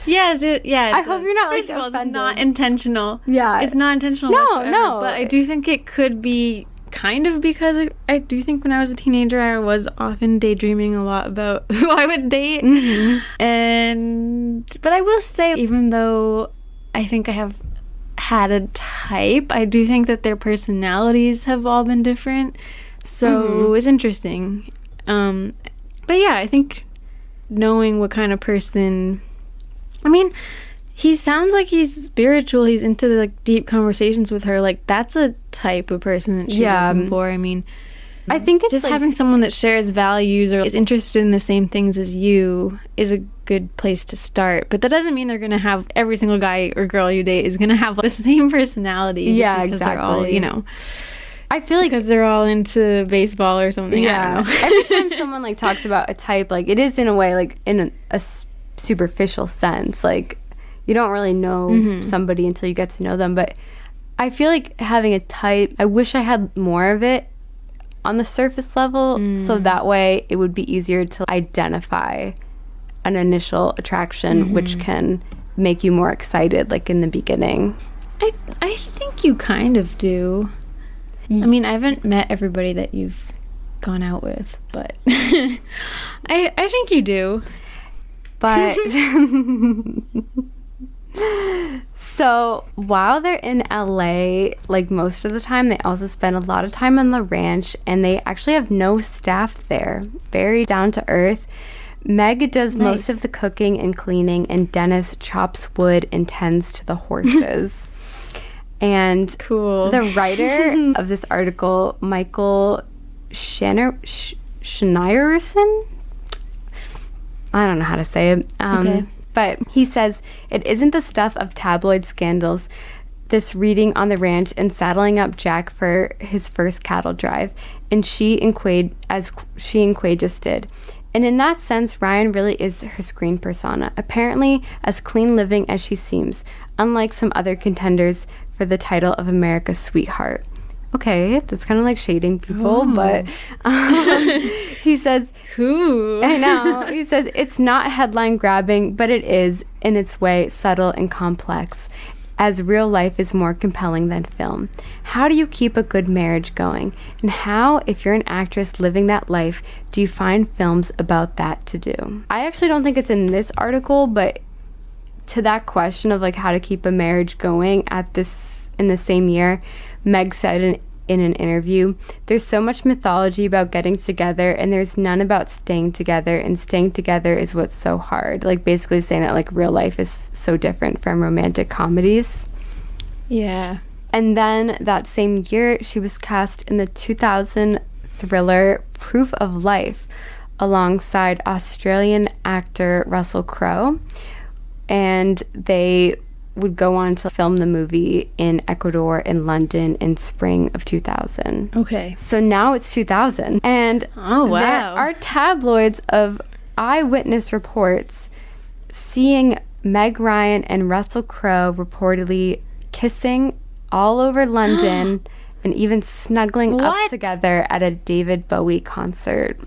Yes, I hope you're not First of all, it's not intentional. Yeah. It's not intentional whatsoever. No. But I do think it could be kind of, because I do think when I was a teenager, I was often daydreaming a lot about who I would date. But I will say, even though I think I have had a type, I do think that their personalities have all been different. So it's interesting. But yeah, I think knowing what kind of person... I mean, he sounds like he's spiritual. He's into like deep conversations with her. Like, that's a type of person that she's looking for. I mean, I think it's just like, having someone that shares values or is interested in the same things as you is a good place to start. But that doesn't mean they're going to have every single guy or girl you date is going to have the same personality. Yeah, because exactly. They're all, you know, I feel like because they're all into baseball or something. Yeah. I don't know. Every time someone like talks about a type, like it is in a way like in a superficial sense, like you don't really know somebody until you get to know them. But I feel like having a type, I wish I had more of it on the surface level, so that way it would be easier to identify an initial attraction, which can make you more excited, like in the beginning. I think you kind of do. I mean, I haven't met everybody that you've gone out with, but I think you do. But so while they're in LA, like most of the time, they also spend a lot of time on the ranch, and they actually have no staff there. Very down to earth. Meg does most of the cooking and cleaning, and Dennis chops wood and tends to the horses. And the writer of this article, Michael Schneierson, I don't know how to say it. But he says, it isn't the stuff of tabloid scandals, this reading on the ranch and saddling up Jack for his first cattle drive, and she and Quaid just did. And in that sense, Ryan really is her screen persona, apparently as clean living as she seems, unlike some other contenders for the title of America's sweetheart. Okay, that's kind of like shading people, but he says... Who? I know. He says, it's not headline grabbing, but it is, in its way, subtle and complex. as real life is more compelling than film. How do you keep a good marriage going? And how, if you're an actress living that life, do you find films about that to do? I actually don't think it's in this article, but to that question of like how to keep a marriage going in the same year, Meg said in an interview, there's so much mythology about getting together and there's none about staying together, and staying together is what's so hard. Like basically saying that like real life is so different from romantic comedies. Yeah. And then that same year, she was cast in the 2000 thriller Proof of Life alongside Australian actor Russell Crowe. And they would go on to film the movie in Ecuador and London in spring of 2000. Okay. So now it's 2000. And there are tabloids of eyewitness reports seeing Meg Ryan and Russell Crowe reportedly kissing all over London and even snuggling up together at a David Bowie concert.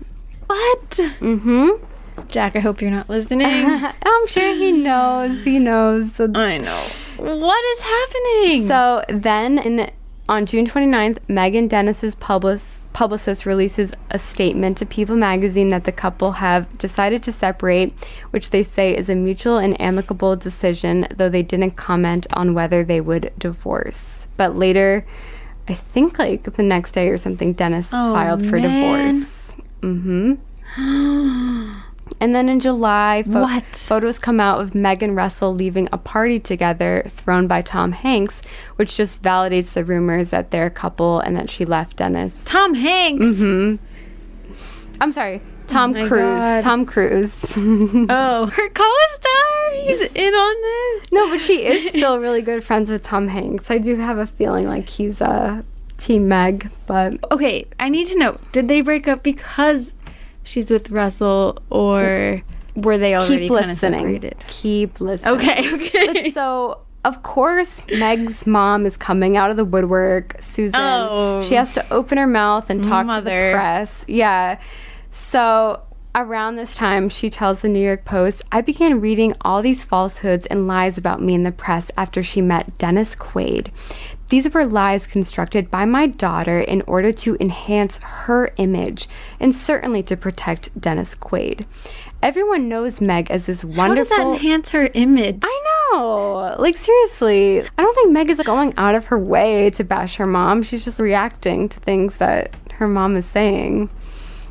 What? Mm-hmm. Jack, I hope you're not listening. I'm sure he knows. He knows. So I know. What is happening? So then on June 29th, Meg and Dennis's publicist releases a statement to People magazine that the couple have decided to separate, which they say is a mutual and amicable decision, though they didn't comment on whether they would divorce. But later, I think like the next day or something, Dennis filed for divorce. Mm-hmm. And then in July, photos come out of Meg and Russell leaving a party together thrown by Tom Hanks, which just validates the rumors that they're a couple and that she left Dennis. Tom Hanks? Mm-hmm. I'm sorry, Tom Cruise. God. Tom Cruise. Oh, her co-star? He's in on this? No, but she is still really good friends with Tom Hanks. I do have a feeling like he's Team Meg, but... Okay, I need to know, did they break up because she's with Russell, or were they already kind of separated? Keep listening. Okay. So, of course, Meg's mom is coming out of the woodwork. Susan. She has to open her mouth and talk to the press. Yeah. So, around this time, she tells the New York Post, I began reading all these falsehoods and lies about me in the press after she met Dennis Quaid. These were lies constructed by my daughter in order to enhance her image and certainly to protect Dennis Quaid. Everyone knows Meg as this wonderful... How does that enhance her image? I know! Like, seriously. I don't think Meg is going out of her way to bash her mom. She's just reacting to things that her mom is saying.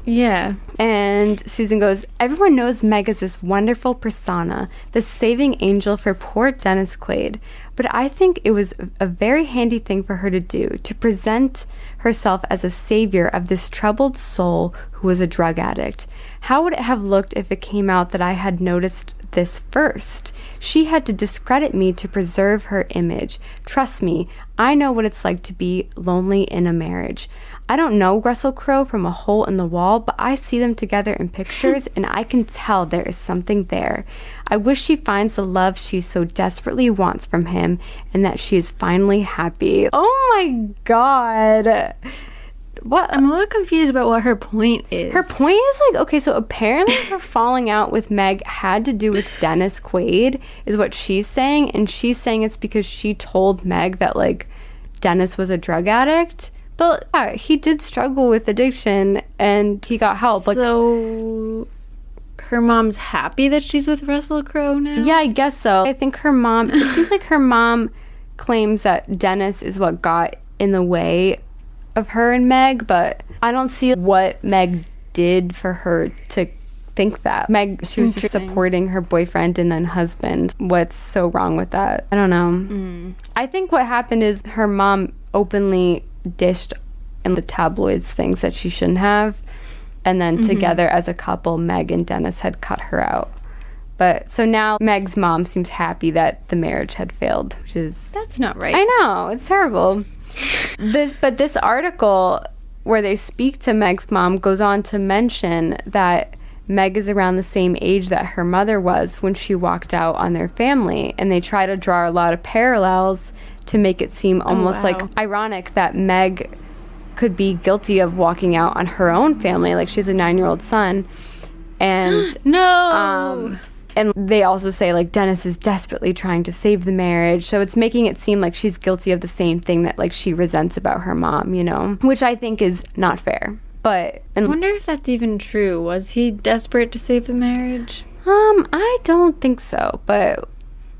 Yeah. And Susan goes, everyone knows Meg as this wonderful persona, the saving angel for poor Dennis Quaid. But I think it was a very handy thing for her to do, to present herself as a savior of this troubled soul who was a drug addict. How would it have looked if it came out that I had noticed this first? She had to discredit me to preserve her image. Trust me, I know what it's like to be lonely in a marriage. I don't know Russell Crowe from a hole in the wall, but I see them together in pictures and I can tell there is something there. I wish she finds the love she so desperately wants from him and that she is finally happy. Oh my God. What? I'm a little confused about what her point is. Her point is like, okay, so apparently her falling out with Meg had to do with Dennis Quaid, is what she's saying. And she's saying it's because she told Meg that like Dennis was a drug addict. But yeah, he did struggle with addiction and he got help. So her mom's happy that she's with Russell Crowe now? Yeah, I guess so. I think her mom, it seems like her mom claims that Dennis is what got in the way of her and Meg, but I don't see what Meg did for her to think that. Meg, she was just supporting her boyfriend and then husband. What's so wrong with that? I don't know. I think what happened is her mom openly dished in the tabloids things that she shouldn't have, and then together as a couple, Meg and Dennis had cut her out. But so now Meg's mom seems happy that the marriage had failed, which is... That's not right. I know, it's terrible. This article where they speak to Meg's mom goes on to mention that Meg is around the same age that her mother was when she walked out on their family, and they try to draw a lot of parallels to make it seem almost like ironic that Meg could be guilty of walking out on her own family. Like, she has a 9-year-old son, and And they also say, like, Dennis is desperately trying to save the marriage. So it's making it seem like she's guilty of the same thing that, like, she resents about her mom, you know? Which I think is not fair. But... I wonder if that's even true. Was he desperate to save the marriage? I don't think so, but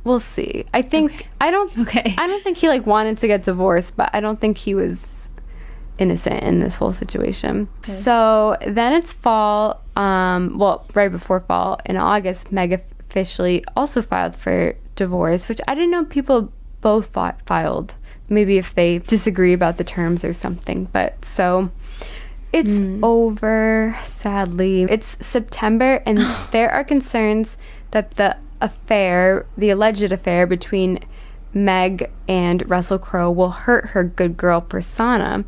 we'll see. I think... I don't think he, like, wanted to get divorced, but I don't think he was innocent in this whole situation. Okay. So then it's fall... right before fall, in August, Meg officially also filed for divorce, which I didn't know people both filed. Maybe if they disagree about the terms or something. But so it's over, sadly. It's September, and there are concerns that the alleged affair between Meg and Russell Crowe will hurt her good girl persona.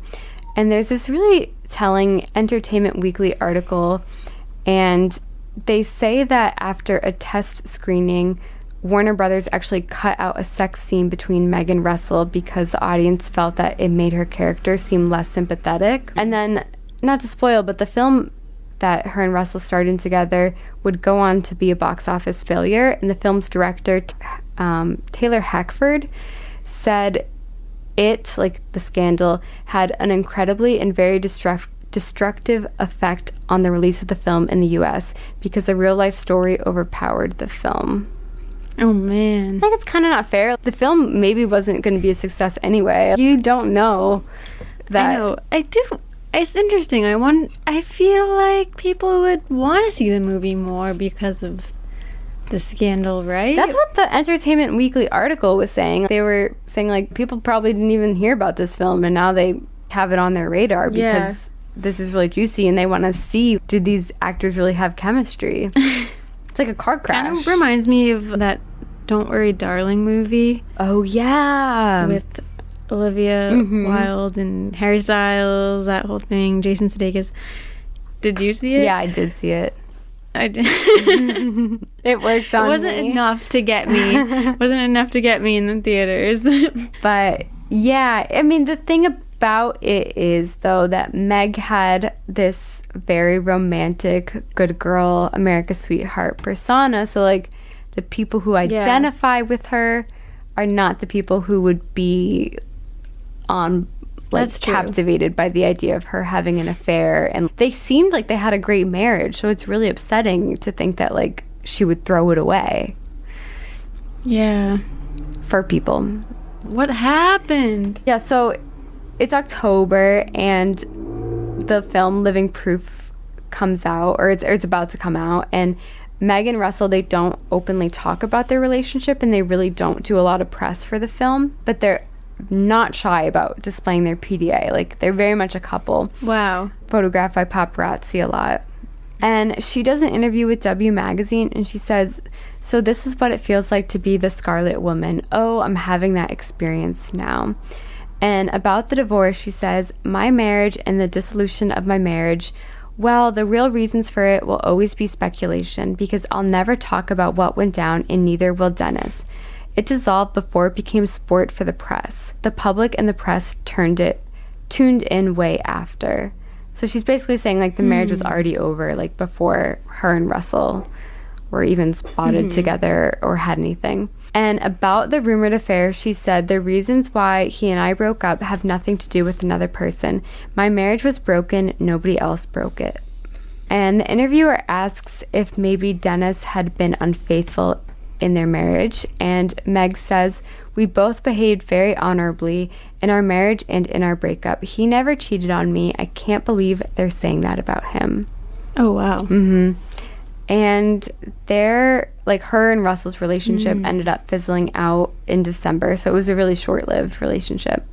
And there's this really telling Entertainment Weekly article, and they say that after a test screening, Warner Brothers actually cut out a sex scene between Meg and Russell because the audience felt that it made her character seem less sympathetic. And then, not to spoil, but the film that her and Russell starred in together would go on to be a box office failure, and the film's director, Taylor Hackford, said it, like the scandal, had an incredibly and very destructive effect on the release of the film in the US because the real life story overpowered the film. Oh man. I think it's kind of not fair. The film maybe wasn't going to be a success anyway. You don't know that. I know. I do. It's interesting. I feel like people would want to see the movie more because of the scandal, right? That's what the Entertainment Weekly article was saying. They were saying, like, people probably didn't even hear about this film, and now they have it on their radar because this is really juicy, and they want to see, do these actors really have chemistry? It's like a car crash. Kind of reminds me of that Don't Worry Darling movie. Oh, yeah. With Olivia Wilde and Harry Styles, that whole thing, Jason Sudeikis. Did you see it? Yeah, I did see it. I did. It worked on me. It wasn't enough to get me. Wasn't enough to get me in the theaters. But yeah, I mean, the thing about it is, though, that Meg had this very romantic, good girl, America's sweetheart persona. So, like, the people who identify with her are not the people who would be captivated by the idea of her having an affair. And they seemed like they had a great marriage, so it's really upsetting to think that, like, she would throw it away. Yeah. For people. What happened? Yeah, so it's October, and the film Living Proof comes out, or it's about to come out, and Meg and Russell, they don't openly talk about their relationship, and they really don't do a lot of press for the film, but they're not shy about displaying their PDA. Like, they're very much a couple. Wow. Photographed by paparazzi a lot. And she does an interview with W Magazine, and she says, "So this is what it feels like to be the Scarlet Woman. Oh, I'm having that experience now." And about the divorce, she says, "My marriage and the dissolution of my marriage, well, the real reasons for it will always be speculation, because I'll never talk about what went down, and neither will Dennis. It dissolved before it became sport for the press. The public and the press tuned in way after." So she's basically saying, like, the marriage was already over, like, before her and Russell were even spotted together or had anything. And about the rumored affair, she said, "The reasons why he and I broke up have nothing to do with another person. My marriage was broken. Nobody else broke it." And the interviewer asks if maybe Dennis had been unfaithful in their marriage, and Meg says, "We both behaved very honorably in our marriage and in our breakup. He never cheated on me. I can't believe they're saying that about him." Oh, wow. And her and Russell's relationship ended up fizzling out in December, so it was a really short-lived relationship.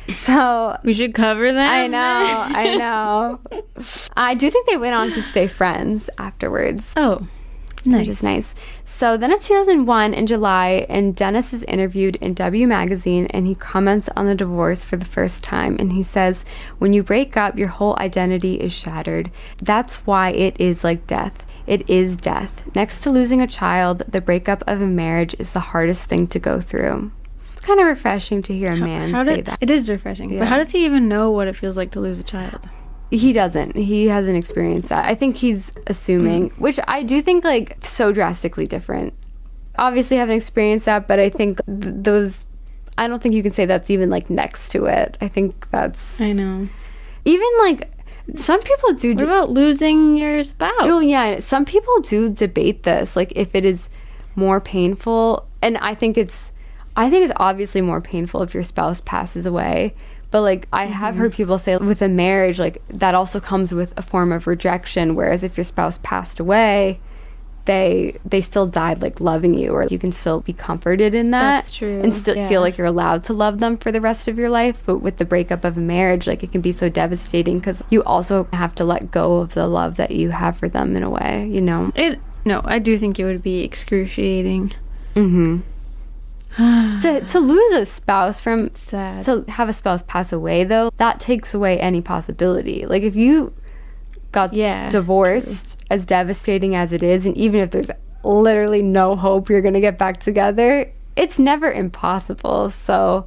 So we should cover that. I know. I do think they went on to stay friends afterwards. Oh, nice. Which is nice. So then it's 2001 in July, and Dennis is interviewed in W Magazine, and he comments on the divorce for the first time. And he says, "When you break up, your whole identity is shattered. That's why it is like death. It is death. Next to losing a child, the breakup of a marriage is the hardest thing to go through." It's kind of refreshing to hear a man say that. It is refreshing. Yeah. But how does he even know what it feels like to lose a child? He doesn't. He hasn't experienced that. I think he's assuming, which I do think, like, so drastically different. Obviously, haven't experienced that, but I think those... I don't think you can say that's even, like, next to it. I think that's... I know. Even, like, some people do... What about losing your spouse? Oh, yeah. Some people do debate this, like, if it is more painful. And I think it's obviously more painful if your spouse passes away. But, like, I have heard people say with a marriage, like, that also comes with a form of rejection. Whereas if your spouse passed away, they still died, like, loving you, or you can still be comforted in that. That's true. And still feel like you're allowed to love them for the rest of your life. But with the breakup of a marriage, like, it can be so devastating because you also have to let go of the love that you have for them in a way, you know? No, I do think it would be excruciating. Mm-hmm. to lose a spouse from... Sad. To have a spouse pass away, though, that takes away any possibility. Like, if you got divorced, true. As devastating as it is, and even if there's literally no hope you're going to get back together, it's never impossible. So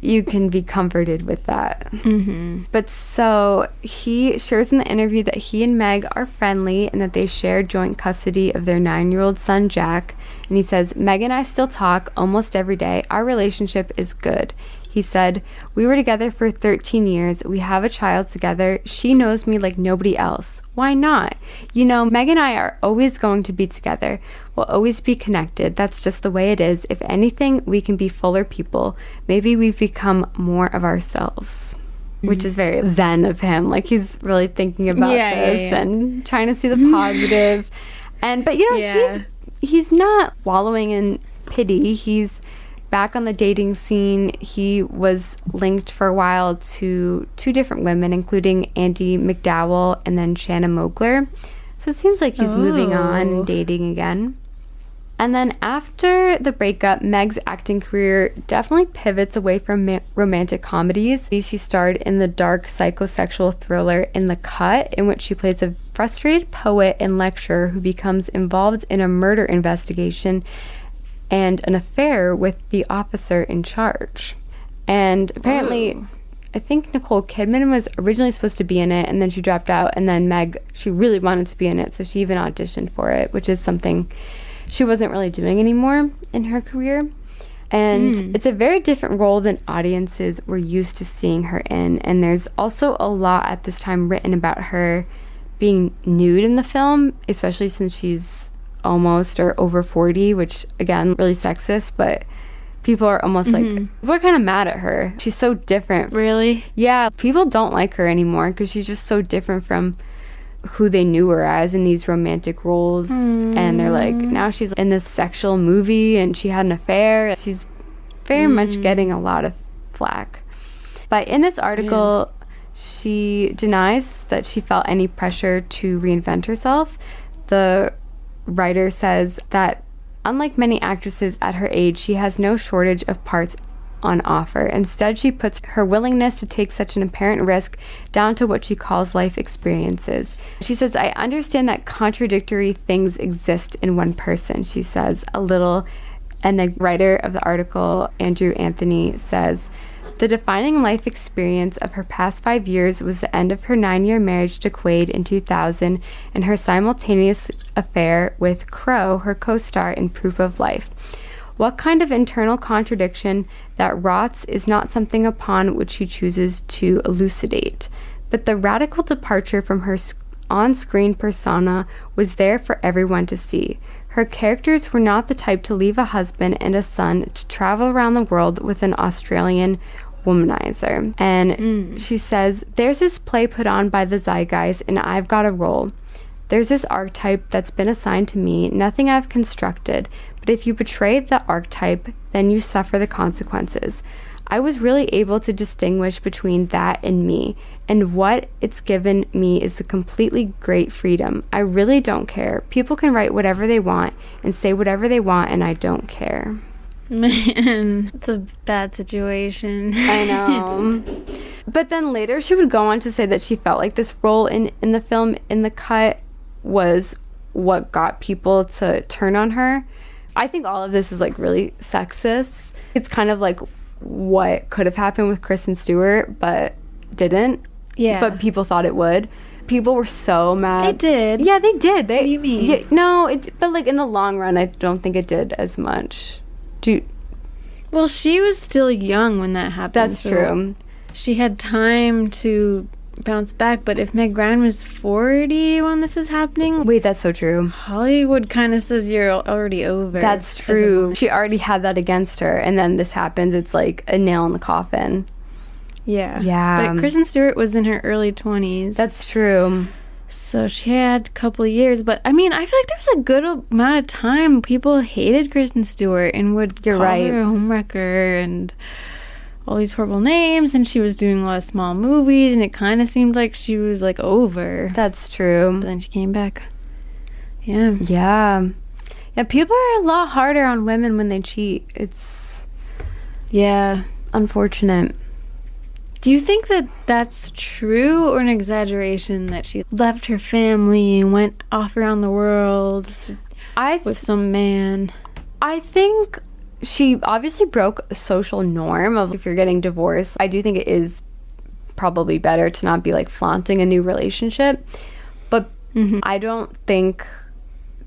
you can be comforted with that. Mm-hmm. But so he shares in the interview that he and Meg are friendly and that they share joint custody of their 9-year-old son, Jack. And he says, Meg and I still talk almost every day. Our relationship is good. He said, we were together for 13 years. We have a child together. She knows me like nobody else. Why not? You know, Meg and I are always going to be together. We'll always be connected. That's just the way it is. If anything, we can be fuller people. Maybe we've become more of ourselves. Which is very zen of him. Like, he's really thinking about this and trying to see the positive. But, you know, he's not wallowing in pity. He's back on the dating scene. He was linked for a while to 2 different women, including Andie MacDowell and then Shanna Mogler. So it seems like he's moving on and dating again. And then after the breakup, Meg's acting career definitely pivots away from romantic comedies. She starred in the dark psychosexual thriller In the Cut, in which she plays a frustrated poet and lecturer who becomes involved in a murder investigation and an affair with the officer in charge. And apparently, I think Nicole Kidman was originally supposed to be in it, and then she dropped out, and then Meg, she really wanted to be in it, so she even auditioned for it, which is something she wasn't really doing anymore in her career. And it's a very different role than audiences were used to seeing her in. And there's also a lot at this time written about her being nude in the film, especially since she's almost or over 40, which, again, really sexist, but people are almost like, people are kind of mad at her. She's so different. Really? Yeah, people don't like her anymore because she's just so different from who they knew her as in these romantic roles. And they're like, now she's in this sexual movie and she had an affair. She's very much getting a lot of flack. But in this article, she denies that she felt any pressure to reinvent herself. The writer says that unlike many actresses at her age, she has no shortage of parts on offer. Instead, she puts her willingness to take such an apparent risk down to what she calls life experiences. She says, I understand that contradictory things exist in one person, she says a little. And the writer of the article, Andrew Anthony, says, the defining life experience of her past 5 years was the end of her 9-year marriage to Quaid in 2000 and her simultaneous affair with Crowe, her co-star in Proof of Life. What kind of internal contradiction that rots is not something upon which she chooses to elucidate. But the radical departure from her on-screen persona was there for everyone to see. Her characters were not the type to leave a husband and a son to travel around the world with an Australian womanizer. And she says, there's this play put on by the zeitgeist and I've got a role. There's this archetype that's been assigned to me, nothing I've constructed, but if you betray the archetype, then you suffer the consequences. I was really able to distinguish between that and me, and what it's given me is a completely great freedom. I really don't care. People can write whatever they want and say whatever they want, and I don't care. Man, it's a bad situation. I know. But then later she would go on to say that she felt like this role in the film In the Cut was what got people to turn on her. I think all of this is like really sexist. It's kind of like what could have happened with Kristen Stewart but didn't. Yeah. But people thought it would. People were so mad. They did. Yeah, they did. What do you mean? Yeah, no, but like in the long run, I don't think it did as much. Well, she was still young when that happened. That's so true. She had time to bounce back, but if Meg Ryan was 40 when this is happening... Wait, that's so true. Hollywood kind of says you're already over. That's true. She already had that against her, and then this happens. It's like a nail in the coffin. Yeah. Yeah. But Kristen Stewart was in her early 20s. That's true. So she had a couple of years, but I mean, I feel like there was a good amount of time people hated Kristen Stewart and would call her a homewrecker and all these horrible names, and she was doing a lot of small movies, and it kind of seemed like she was like over. That's true. But then she came back. Yeah. Yeah. Yeah, people are a lot harder on women when they cheat. It's unfortunate. Do you think that that's true or an exaggeration that she left her family and went off around the world with some man? I think she obviously broke a social norm of if you're getting divorced. I do think it is probably better to not be like flaunting a new relationship. But I don't think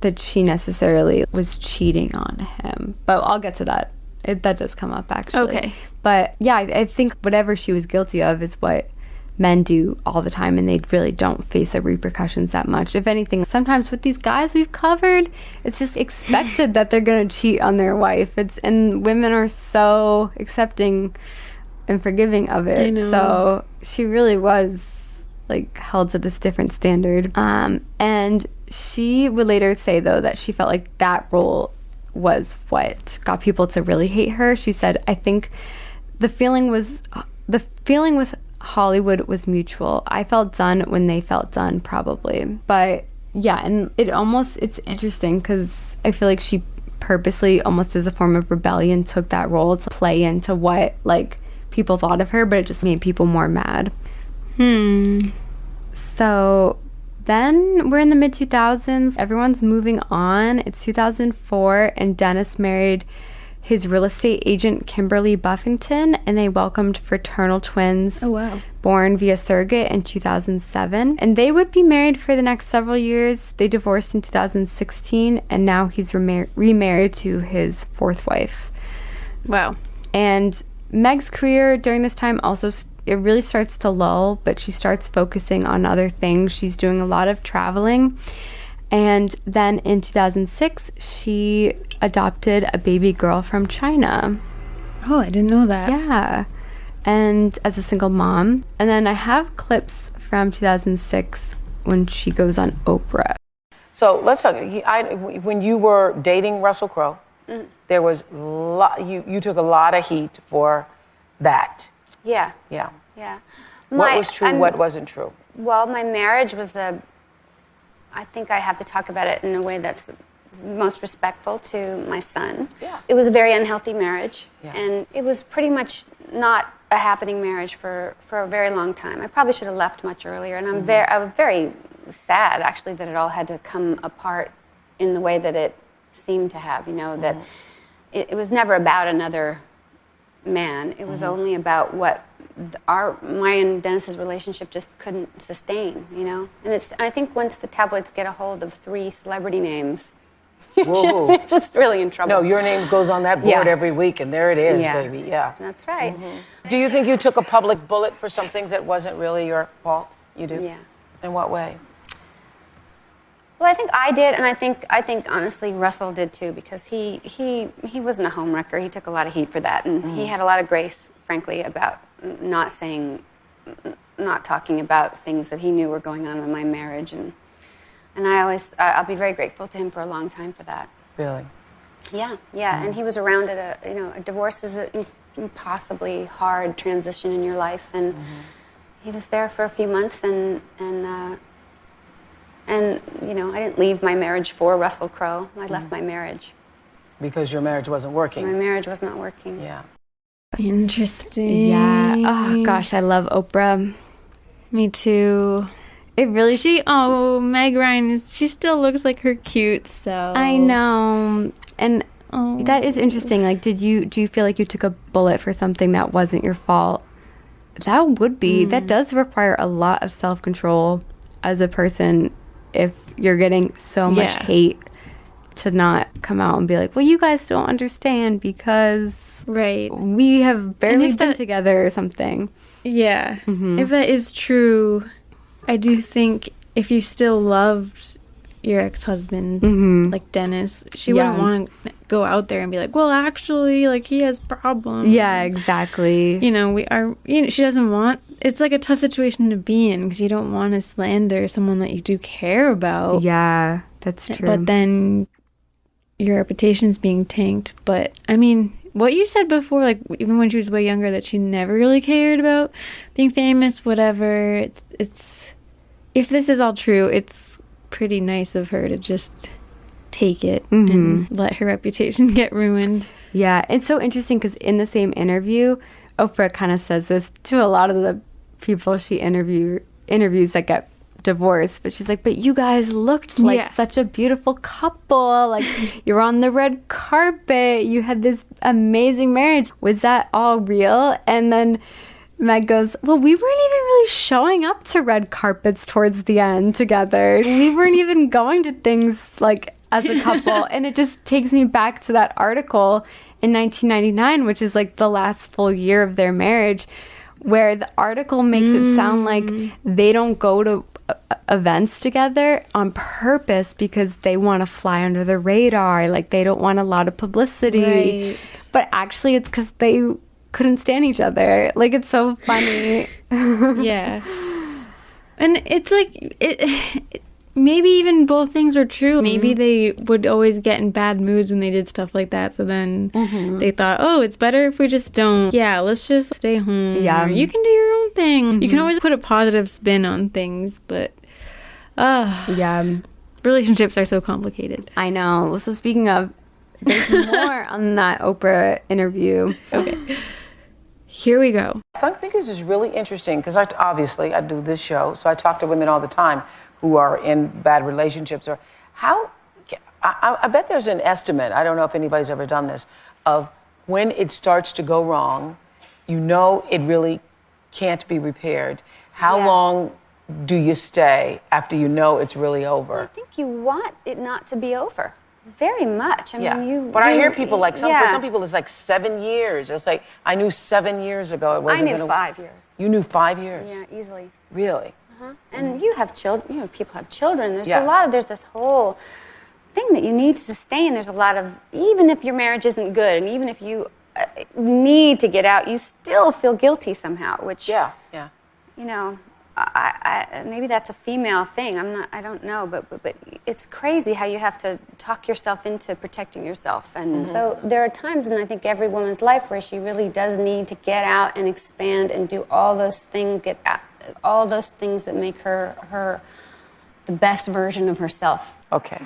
that she necessarily was cheating on him. But I'll get to that. That does come up, actually. Okay. But yeah, I think whatever she was guilty of is what men do all the time, and they really don't face the repercussions that much. If anything, sometimes with these guys we've covered, it's just expected that they're going to cheat on their wife. And women are so accepting and forgiving of it. I know. So she really was like held to this different standard. And she would later say, though, that she felt like that role was what got people to really hate her. She said, I think the feeling with Hollywood was mutual. I felt done when they felt done, probably. But yeah, and it's interesting because I feel like she purposely, almost as a form of rebellion, took that role to play into what like people thought of her, but it just made people more mad. So then we're in the mid-2000s. Everyone's moving on. It's 2004, and Dennis married his real estate agent, Kimberly Buffington, and they welcomed fraternal twins born via surrogate in 2007. And they would be married for the next several years. They divorced in 2016, and now he's remarried to his fourth wife. Wow. And Meg's career during this time also it really starts to lull, but she starts focusing on other things. She's doing a lot of traveling. And then in 2006, she adopted a baby girl from China. Oh, I didn't know that. Yeah. And as a single mom. And then I have clips from 2006 when she goes on Oprah. So let's talk. When you were dating Russell Crowe, there was you took a lot of heat for that. Yeah. Yeah. Yeah. What was true? What wasn't true? Well, my marriage was I think I have to talk about it in a way that's most respectful to my son. Yeah. It was a very unhealthy marriage, Yeah. and it was pretty much not a happening marriage for a very long time. I probably should have left much earlier, and I was very sad, actually, that it all had to come apart in the way that it seemed to have, that it was never about another man. It was only about what my and Dennis's relationship just couldn't sustain, And I think once the tabloids get a hold of 3 celebrity names, you're just really in trouble. No, your name goes on that board every week, and there it is, baby. Yeah. That's right. Do you think you took a public bullet for something that wasn't really your fault? You do? Yeah. In what way? Well, I think I did, and I think honestly Russell did too, because he wasn't a homewrecker. He took a lot of heat for that, and he had a lot of grace, frankly, about not talking about things that he knew were going on in my marriage, and I'll be very grateful to him for a long time for that. Really? Yeah, and he was around at a divorce is an impossibly hard transition in your life, and he was there for a few months, and I didn't leave my marriage for Russell Crowe. I left my marriage. Because your marriage wasn't working. My marriage was not working. Yeah. Interesting. Yeah. Oh, gosh, I love Oprah. Me too. It really... Meg Ryan, she still looks like her cute self. I know. And that is interesting. Like, do you feel like you took a bullet for something that wasn't your fault? that does require a lot of self-control as a person if you're getting so much hate, to not come out and be like, well, you guys don't understand because we have barely been together or something. Yeah. If that is true, I do think if you still loved your ex-husband, like Dennis, she wouldn't want to go out there and be like, well, actually, like, he has problems. Yeah, exactly. She doesn't want, it's like a tough situation to be in because you don't want to slander someone that you do care about. Yeah, that's true. But then your reputation's being tanked. But, I mean, what you said before, like, even when she was way younger, that she never really cared about being famous, whatever, it's if this is all true, it's pretty nice of her to just take it and let her reputation get ruined. Yeah, it's so interesting because in the same interview, Oprah kind of says this to a lot of the people she interviews that get divorced, but she's like, but you guys looked like such a beautiful couple, like you're on the red carpet, you had this amazing marriage. Was that all real? And then Meg goes, well, we weren't even really showing up to red carpets towards the end together. We weren't even going to things like as a couple. And it just takes me back to that article in 1999, which is like the last full year of their marriage, where the article makes it sound like they don't go to events together on purpose because they want to fly under the radar. Like, they don't want a lot of publicity. Right. But actually, it's because they couldn't stand each other. Like, it's so funny. Yeah. And it's like, maybe even both things were true. Maybe they would always get in bad moods when they did stuff like that. So then they thought, oh, it's better if we just don't. Yeah, let's just stay home. Yeah. Or you can do your own thing. You can always put a positive spin on things, but relationships are so complicated. I know. So speaking of, there's more on that Oprah interview. Okay. Here we go. I think this is really interesting because obviously I do this show, so I talk to women all the time who are in bad relationships. Or I bet there's an estimate, I don't know if anybody's ever done this, of when it starts to go wrong, it really can't be repaired. How long do you stay after it's really over? I think you want it not to be over. Very much. I mean, But I hear people for some people it's like 7 years. It's like, I knew 7 years ago it wasn't I knew 5 years. You knew 5 years? Yeah, easily. Really? And you have children, people have children. There's this whole thing that you need to sustain. There's a lot of, even if your marriage isn't good and even if you need to get out, you still feel guilty somehow, which, maybe that's a female thing. I don't know, but it's crazy how you have to talk yourself into protecting yourself. And so there are times in, I think, every woman's life where she really does need to get out and expand and do all those things, all those things that make her the best version of herself. Okay.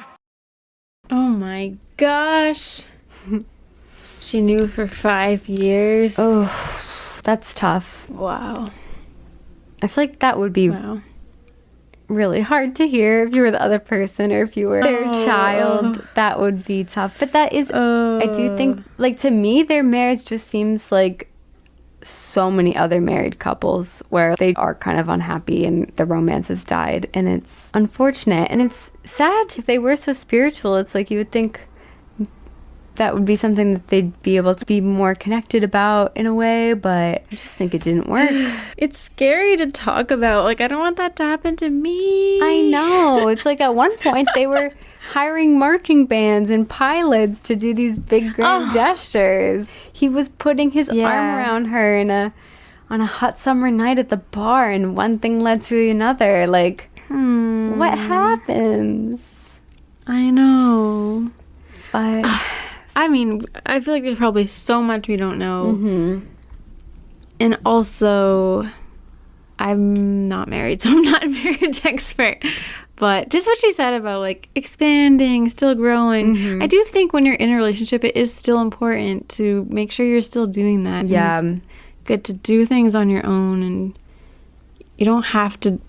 Oh my gosh. She knew for 5 years. Oh, that's tough. Wow. I feel like that would be really hard to hear if you were the other person or if you were their child. That would be tough. But that is, I do think, like, to me, their marriage just seems like so many other married couples where they are kind of unhappy and the romance has died. And it's unfortunate. And it's sad. If they were so spiritual, it's like you would think that would be something that they'd be able to be more connected about in a way, but I just think it didn't work. It's scary to talk about. Like, I don't want that to happen to me. I know. It's like at one point they were hiring marching bands and pilots to do these big grand gestures. He was putting his arm around her on a hot summer night at the bar, and one thing led to another. Like, what happens? I know. But I mean, I feel like there's probably so much we don't know. And also, I'm not married, so I'm not a marriage expert. But just what she said about, like, expanding, still growing. I do think when you're in a relationship, it is still important to make sure you're still doing that. Yeah. And it's good to do things on your own, and you don't have to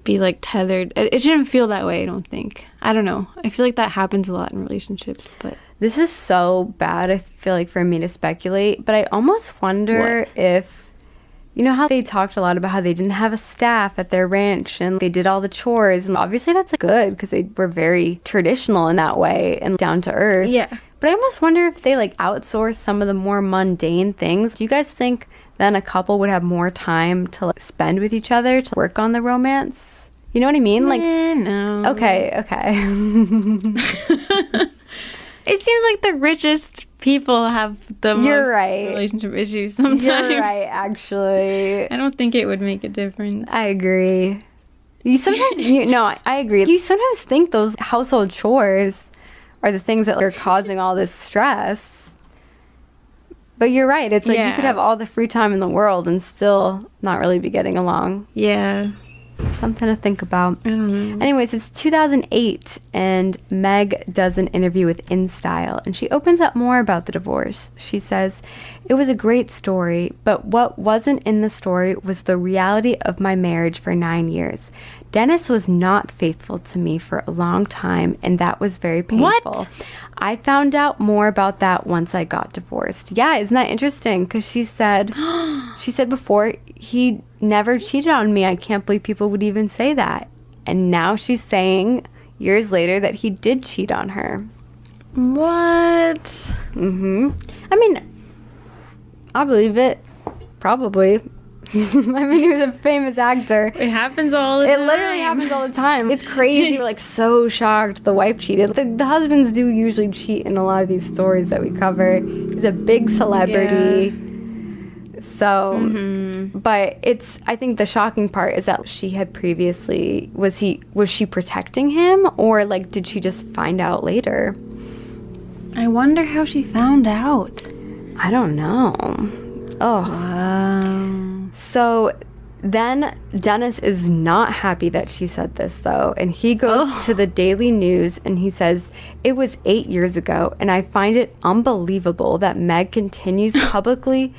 be, like, tethered. It shouldn't feel that way, I don't think. I don't know. I feel like that happens a lot in relationships, but... This is so bad, I feel like, for me to speculate, but I almost wonder if You know how they talked a lot about how they didn't have a staff at their ranch and they did all the chores, and obviously that's good because they were very traditional in that way and down to earth. Yeah. But I almost wonder if they like outsource some of the more mundane things. Do you guys think then a couple would have more time to like, spend with each other to work on the romance? You know what I mean? Like, no. Okay. It seems like the richest people have the most relationship issues sometimes. You're right, actually. I don't think it would make a difference. I agree. You sometimes, I agree. You sometimes think those household chores are the things that are causing all this stress. But you're right. It's like you could have all the free time in the world and still not really be getting along. Yeah. Something to think about. I don't know. Anyways, it's 2008, and Meg does an interview with InStyle, and she opens up more about the divorce. She says, "It was a great story, but what wasn't in the story was the reality of my marriage for 9 years. Dennis was not faithful to me for a long time, and that was very painful. What? I found out more about that once I got divorced." Yeah, isn't that interesting? Because she said before, he never cheated on me. I can't believe people would even say that. And now she's saying years later that he did cheat on her. What? Mm-hmm. I mean, I believe it. Probably. I mean, he was a famous actor. It happens all the time. It literally happens all the time. It's crazy. We're like so shocked the wife cheated. The husbands do usually cheat in a lot of these stories that we cover. He's a big celebrity. Yeah. So, but I think the shocking part is that she had previously, was she protecting him, or like did she just find out later? I wonder how she found out. I don't know. Oh. Wow. So then Dennis is not happy that she said this, though, and he goes to the Daily News and he says, "It was 8 years ago, and I find it unbelievable that Meg continues publicly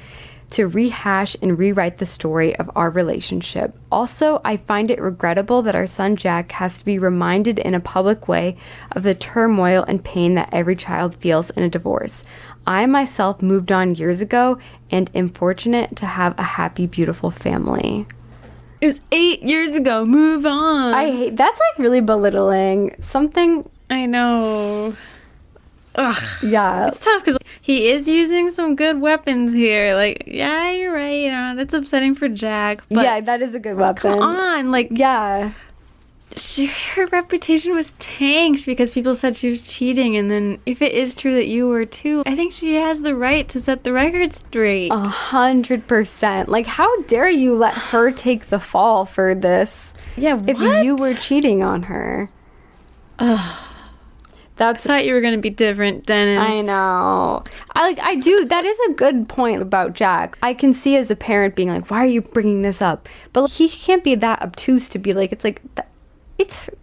to rehash and rewrite the story of our relationship. Also, I find it regrettable that our son Jack has to be reminded in a public way of the turmoil and pain that every child feels in a divorce. I myself moved on years ago and am fortunate to have a happy, beautiful family." It was 8 years ago. Move on. I hate that's like really belittling. Something I know. Ugh. Yeah. It's tough because he is using some good weapons here. Like, yeah, you're right. You know, that's upsetting for Jack. But yeah, that is a good weapon. Come on. Like, yeah. Her reputation was tanked because people said she was cheating. And then if it is true that you were too, I think she has the right to set the record straight. 100%. Like, how dare you let her take the fall for this? Yeah, what? If you were cheating on her. Ugh. I thought you were going to be different, Dennis. I know. I do. That is a good point about Jack. I can see as a parent being like, why are you bringing this up? But he can't be that obtuse to be like, it's like,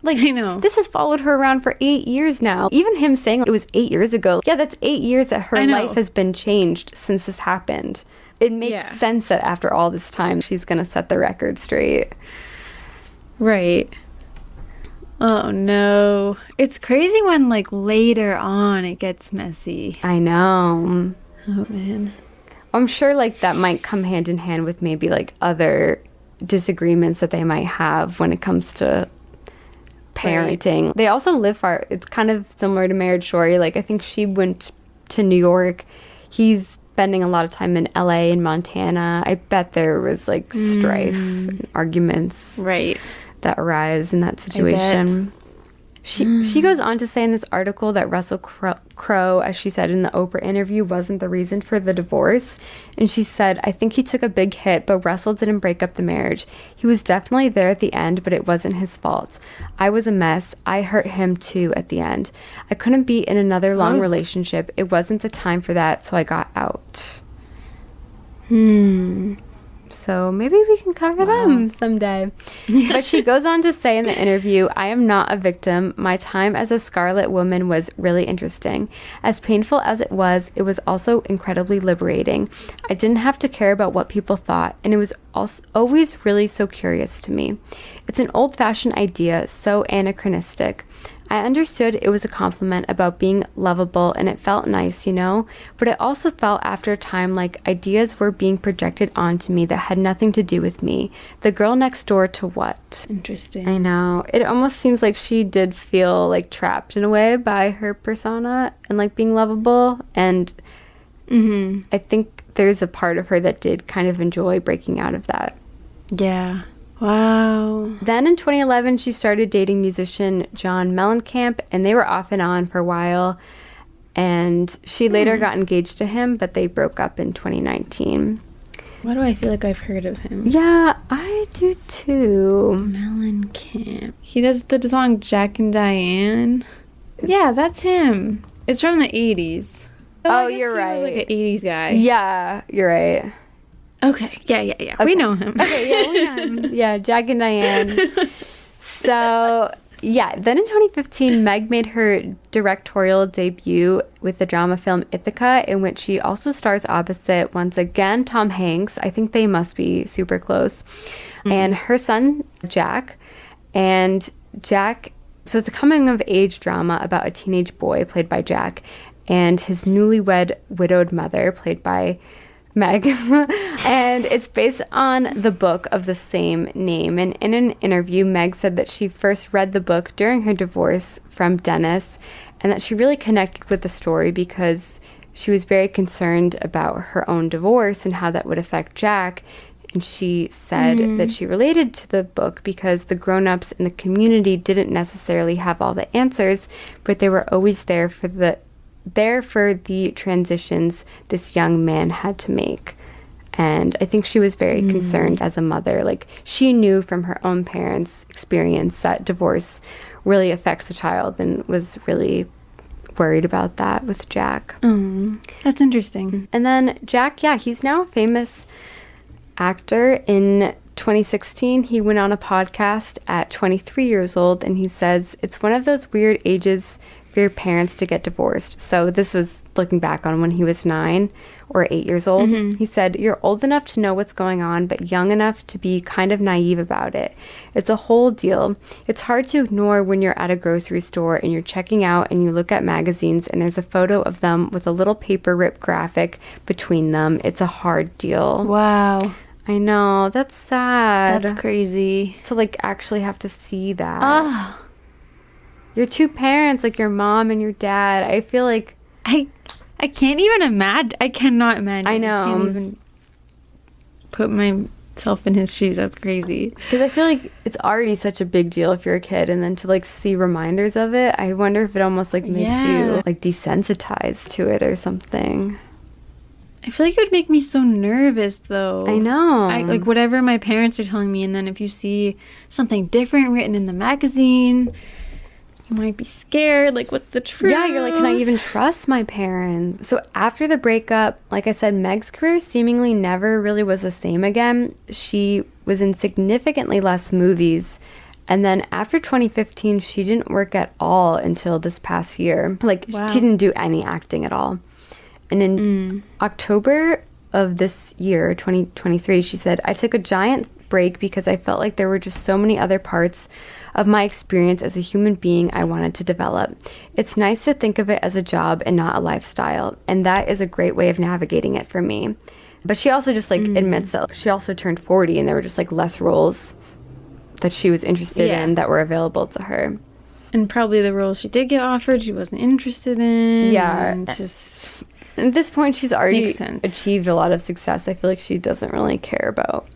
I know. This has followed her around for 8 years now. Even him saying it was 8 years ago. Yeah, that's 8 years that her life has been changed since this happened. It makes sense that after all this time, she's going to set the record straight. Right. Oh no. It's crazy when like later on it gets messy. I know. Oh man. I'm sure like that might come hand in hand with maybe like other disagreements that they might have when it comes to parenting. Right. They also live far. It's kind of similar to Marriage Story. Like I think she went to New York. He's spending a lot of time in LA and Montana. I bet there was like strife and arguments. Right. That arise in that situation. She goes on to say in this article that Russell Crowe, as she said in the Oprah interview, wasn't the reason for the divorce. And she said, "I think he took a big hit, but Russell didn't break up the marriage. He was definitely there at the end, but it wasn't his fault. I was a mess. I hurt him too at the end. I couldn't be in another long relationship. It wasn't the time for that, so I got out." So maybe we can cover them someday. But she goes on to say in the interview, "I am not a victim. My time as a Scarlet woman was really interesting. As painful as it was also incredibly liberating. I didn't have to care about what people thought, and it was also always really so curious to me. It's an old-fashioned idea, so anachronistic. I understood it was a compliment about being lovable and it felt nice, you know, but it also felt after a time like ideas were being projected onto me that had nothing to do with me. The girl next door to what? Interesting. I know. It almost seems like she did feel like trapped in a way by her persona and like being lovable. And I think there's a part of her that did kind of enjoy breaking out of that. Yeah. Wow. Then in 2011, she started dating musician John Mellencamp, and they were off and on for a while. And she later got engaged to him, but they broke up in 2019. Why do I feel like I've heard of him? Yeah, I do too. Mellencamp. He does the song Jack and Diane. Yeah, that's him. It's from the 80s. Oh, I guess you're he right. was like an 80s guy. Yeah, you're right. Okay. Yeah. Okay. We know him. Okay, yeah, we know him. Yeah, Jack and Diane. So, yeah, then in 2015, Meg made her directorial debut with the drama film Ithaca, in which she also stars opposite, once again, Tom Hanks. I think they must be super close. And her son, Jack. And Jack, so it's a coming-of-age drama about a teenage boy, played by Jack, and his newlywed widowed mother, played by Meg. And it's based on the book of the same name. And in an interview, Meg said that she first read the book during her divorce from Dennis, and that she really connected with the story because she was very concerned about her own divorce and how that would affect Jack. And she said that she related to the book because the grown-ups in the community didn't necessarily have all the answers, but they were always there for the transitions this young man had to make. And I think she was very concerned as a mother. Like, she knew from her own parents' experience that divorce really affects a child, and was really worried about that with Jack. That's interesting. And then Jack, yeah, he's now a famous actor. In 2016, he went on a podcast at 23 years old, and he says it's one of those weird ages for your parents to get divorced. So this was looking back on when he was 9 or 8 years old. He said, you're old enough to know what's going on, but young enough to be kind of naive about it. It's a whole deal. It's hard to ignore when you're at a grocery store and you're checking out and you look at magazines and there's a photo of them with a little paper rip graphic between them. It's a hard deal. Wow. I know. That's sad. That's crazy. To like actually have to see that. Oh. Your two parents, like your mom and your dad. I feel like I can't even imagine. I cannot imagine. I know. I can't even put myself in his shoes. That's crazy. Because I feel like it's already such a big deal if you're a kid, and then to like see reminders of it, I wonder if it almost like makes you like desensitized to it or something. I feel like it would make me so nervous, though. I know. Like whatever my parents are telling me, and then if you see something different written in the magazine, you might be scared. Like, what's the truth? Yeah, you're like, can I even trust my parents? So after the breakup, like I said, Meg's career seemingly never really was the same again. She was in significantly less movies. And then after 2015, she didn't work at all until this past year. Like, Wow. she didn't do any acting at all. And in October of this year, 2023, she said, I took a giant break because I felt like there were just so many other parts of my experience as a human being I wanted to develop. It's nice to think of it as a job and not a lifestyle, and that is a great way of navigating it for me. But she also just like admits that she also turned 40 and there were just like less roles that she was interested in that were available to her. And probably the roles she did get offered, she wasn't interested in. Yeah. And just At this point, she's already Makes sense. achieved a lot of success. I feel like she doesn't really care about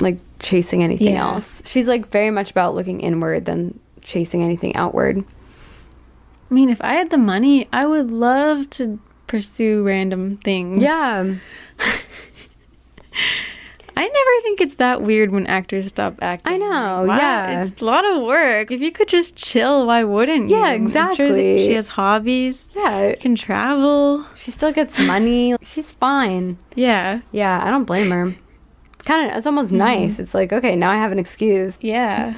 like chasing anything else. She's like very much about looking inward than chasing anything outward. I mean, if I had the money, I would love to pursue random things. Yeah. I never think it's that weird when actors stop acting. I know, Wow, yeah. It's a lot of work. If you could just chill, why wouldn't you? Yeah, I'm sure that exactly. she has hobbies. Yeah. Can travel. She still gets money. She's fine. Yeah. Yeah, I don't blame her. It's almost nice. It's like, okay, now I have an excuse. Yeah.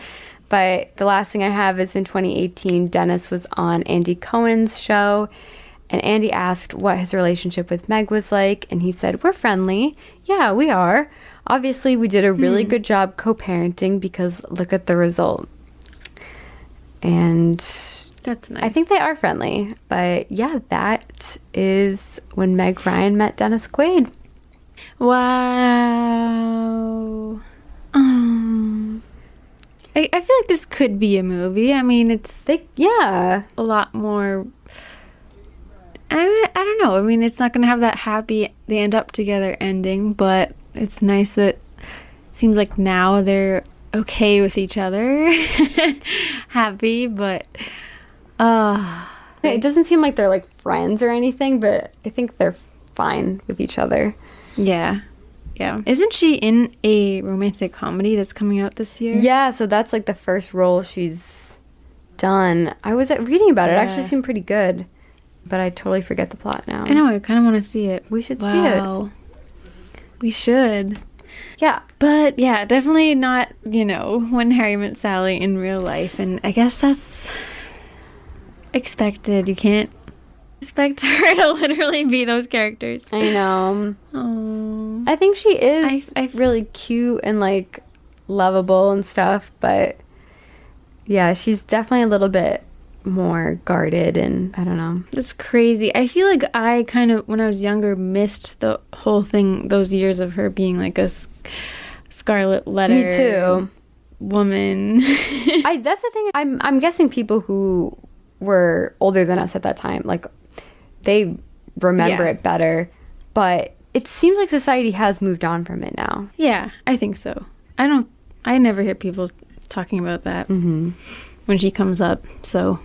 But the last thing I have is in 2018, Dennis was on Andy Cohen's show, and Andy asked what his relationship with Meg was like, and he said, we're friendly. Yeah, we are. Obviously, we did a really good job co-parenting because look at the result. And That's nice. I think they are friendly. But yeah, that is when Meg Ryan met Dennis Quaid. Wow. I feel like this could be a movie. I mean, it's Yeah. a lot more. I don't know. I mean, it's not going to have that happy, they end up together ending, but it's nice that it seems like now they're okay with each other. Happy, but. It doesn't seem like they're like friends or anything, but I think they're fine with each other. Yeah. Yeah. Isn't she in a romantic comedy that's coming out this year? Yeah, so that's like the first role she's done. I was reading about it. It actually seemed pretty good, but I totally forget the plot now. I know. I kind of want to see it. We should see it. We should. Yeah. But yeah, definitely not, when Harry met Sally in real life. And I guess that's expected. You can't expect her to literally be those characters. I know. Oh. I think she is really cute and like lovable and stuff, but yeah, she's definitely a little bit more guarded, and I don't know. That's crazy. I feel like I kind of, when I was younger, missed the whole thing, those years of her being like a Scarlet Letter. Me too. Woman. That's the thing. I'm guessing people who were older than us at that time, like, they remember it better, but it seems like society has moved on from it now. Yeah, I think so. I never hear people talking about that when she comes up, so.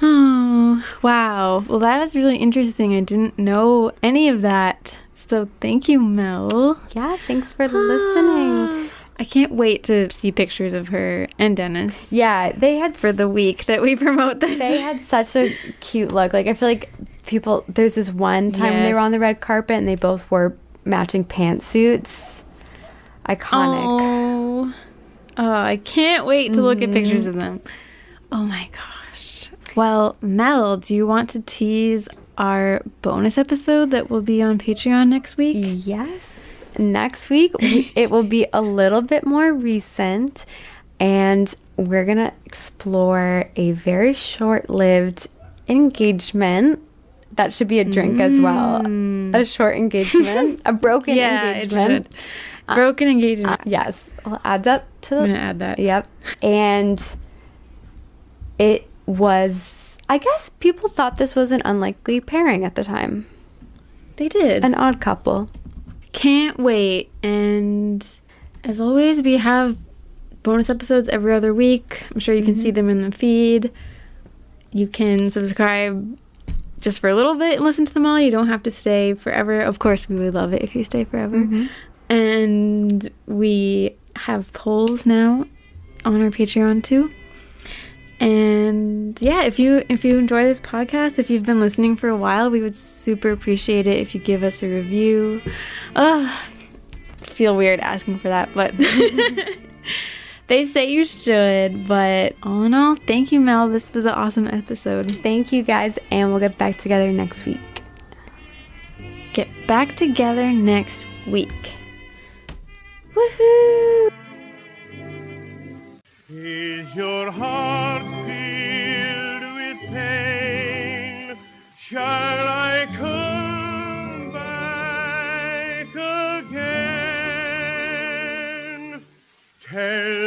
Oh, wow. Well, that was really interesting. I didn't know any of that. So thank you, Mel. Yeah, thanks for listening. I can't wait to see pictures of her and Dennis. Yeah, they had for the week that we promote this. They had such a cute look. Like, I feel like there's this one time when they were on the red carpet and they both wore matching pantsuits. Iconic. Oh, I can't wait to look at pictures of them. Oh my gosh. Well, Mel, do you want to tease our bonus episode that will be on Patreon next week? Yes. Next week, it will be a little bit more recent, and we're going to explore a very short-lived engagement. That should be a drink as well. A short engagement. A broken engagement. Broken engagement. Yes. I'll add that to I'm going to add that. Yep. And it was, I guess people thought this was an unlikely pairing at the time. They did. An odd couple. Can't wait. And as always, we have bonus episodes every other week. I'm sure you can see them in the feed. You can subscribe just for a little bit and listen to them all. You don't have to stay forever. Of course, we would love it if you stay forever. And we have polls now on our Patreon too. And yeah, if you enjoy this podcast, if you've been listening for a while, we would super appreciate it if you give us a review. Feel weird asking for that, but they say you should. But all in all, thank you, Mel. This was an awesome episode. Thank you, guys, and we'll get back together next week. Get back together next week. Woohoo! Is your heart filled with pain? Shall I come back again? Tell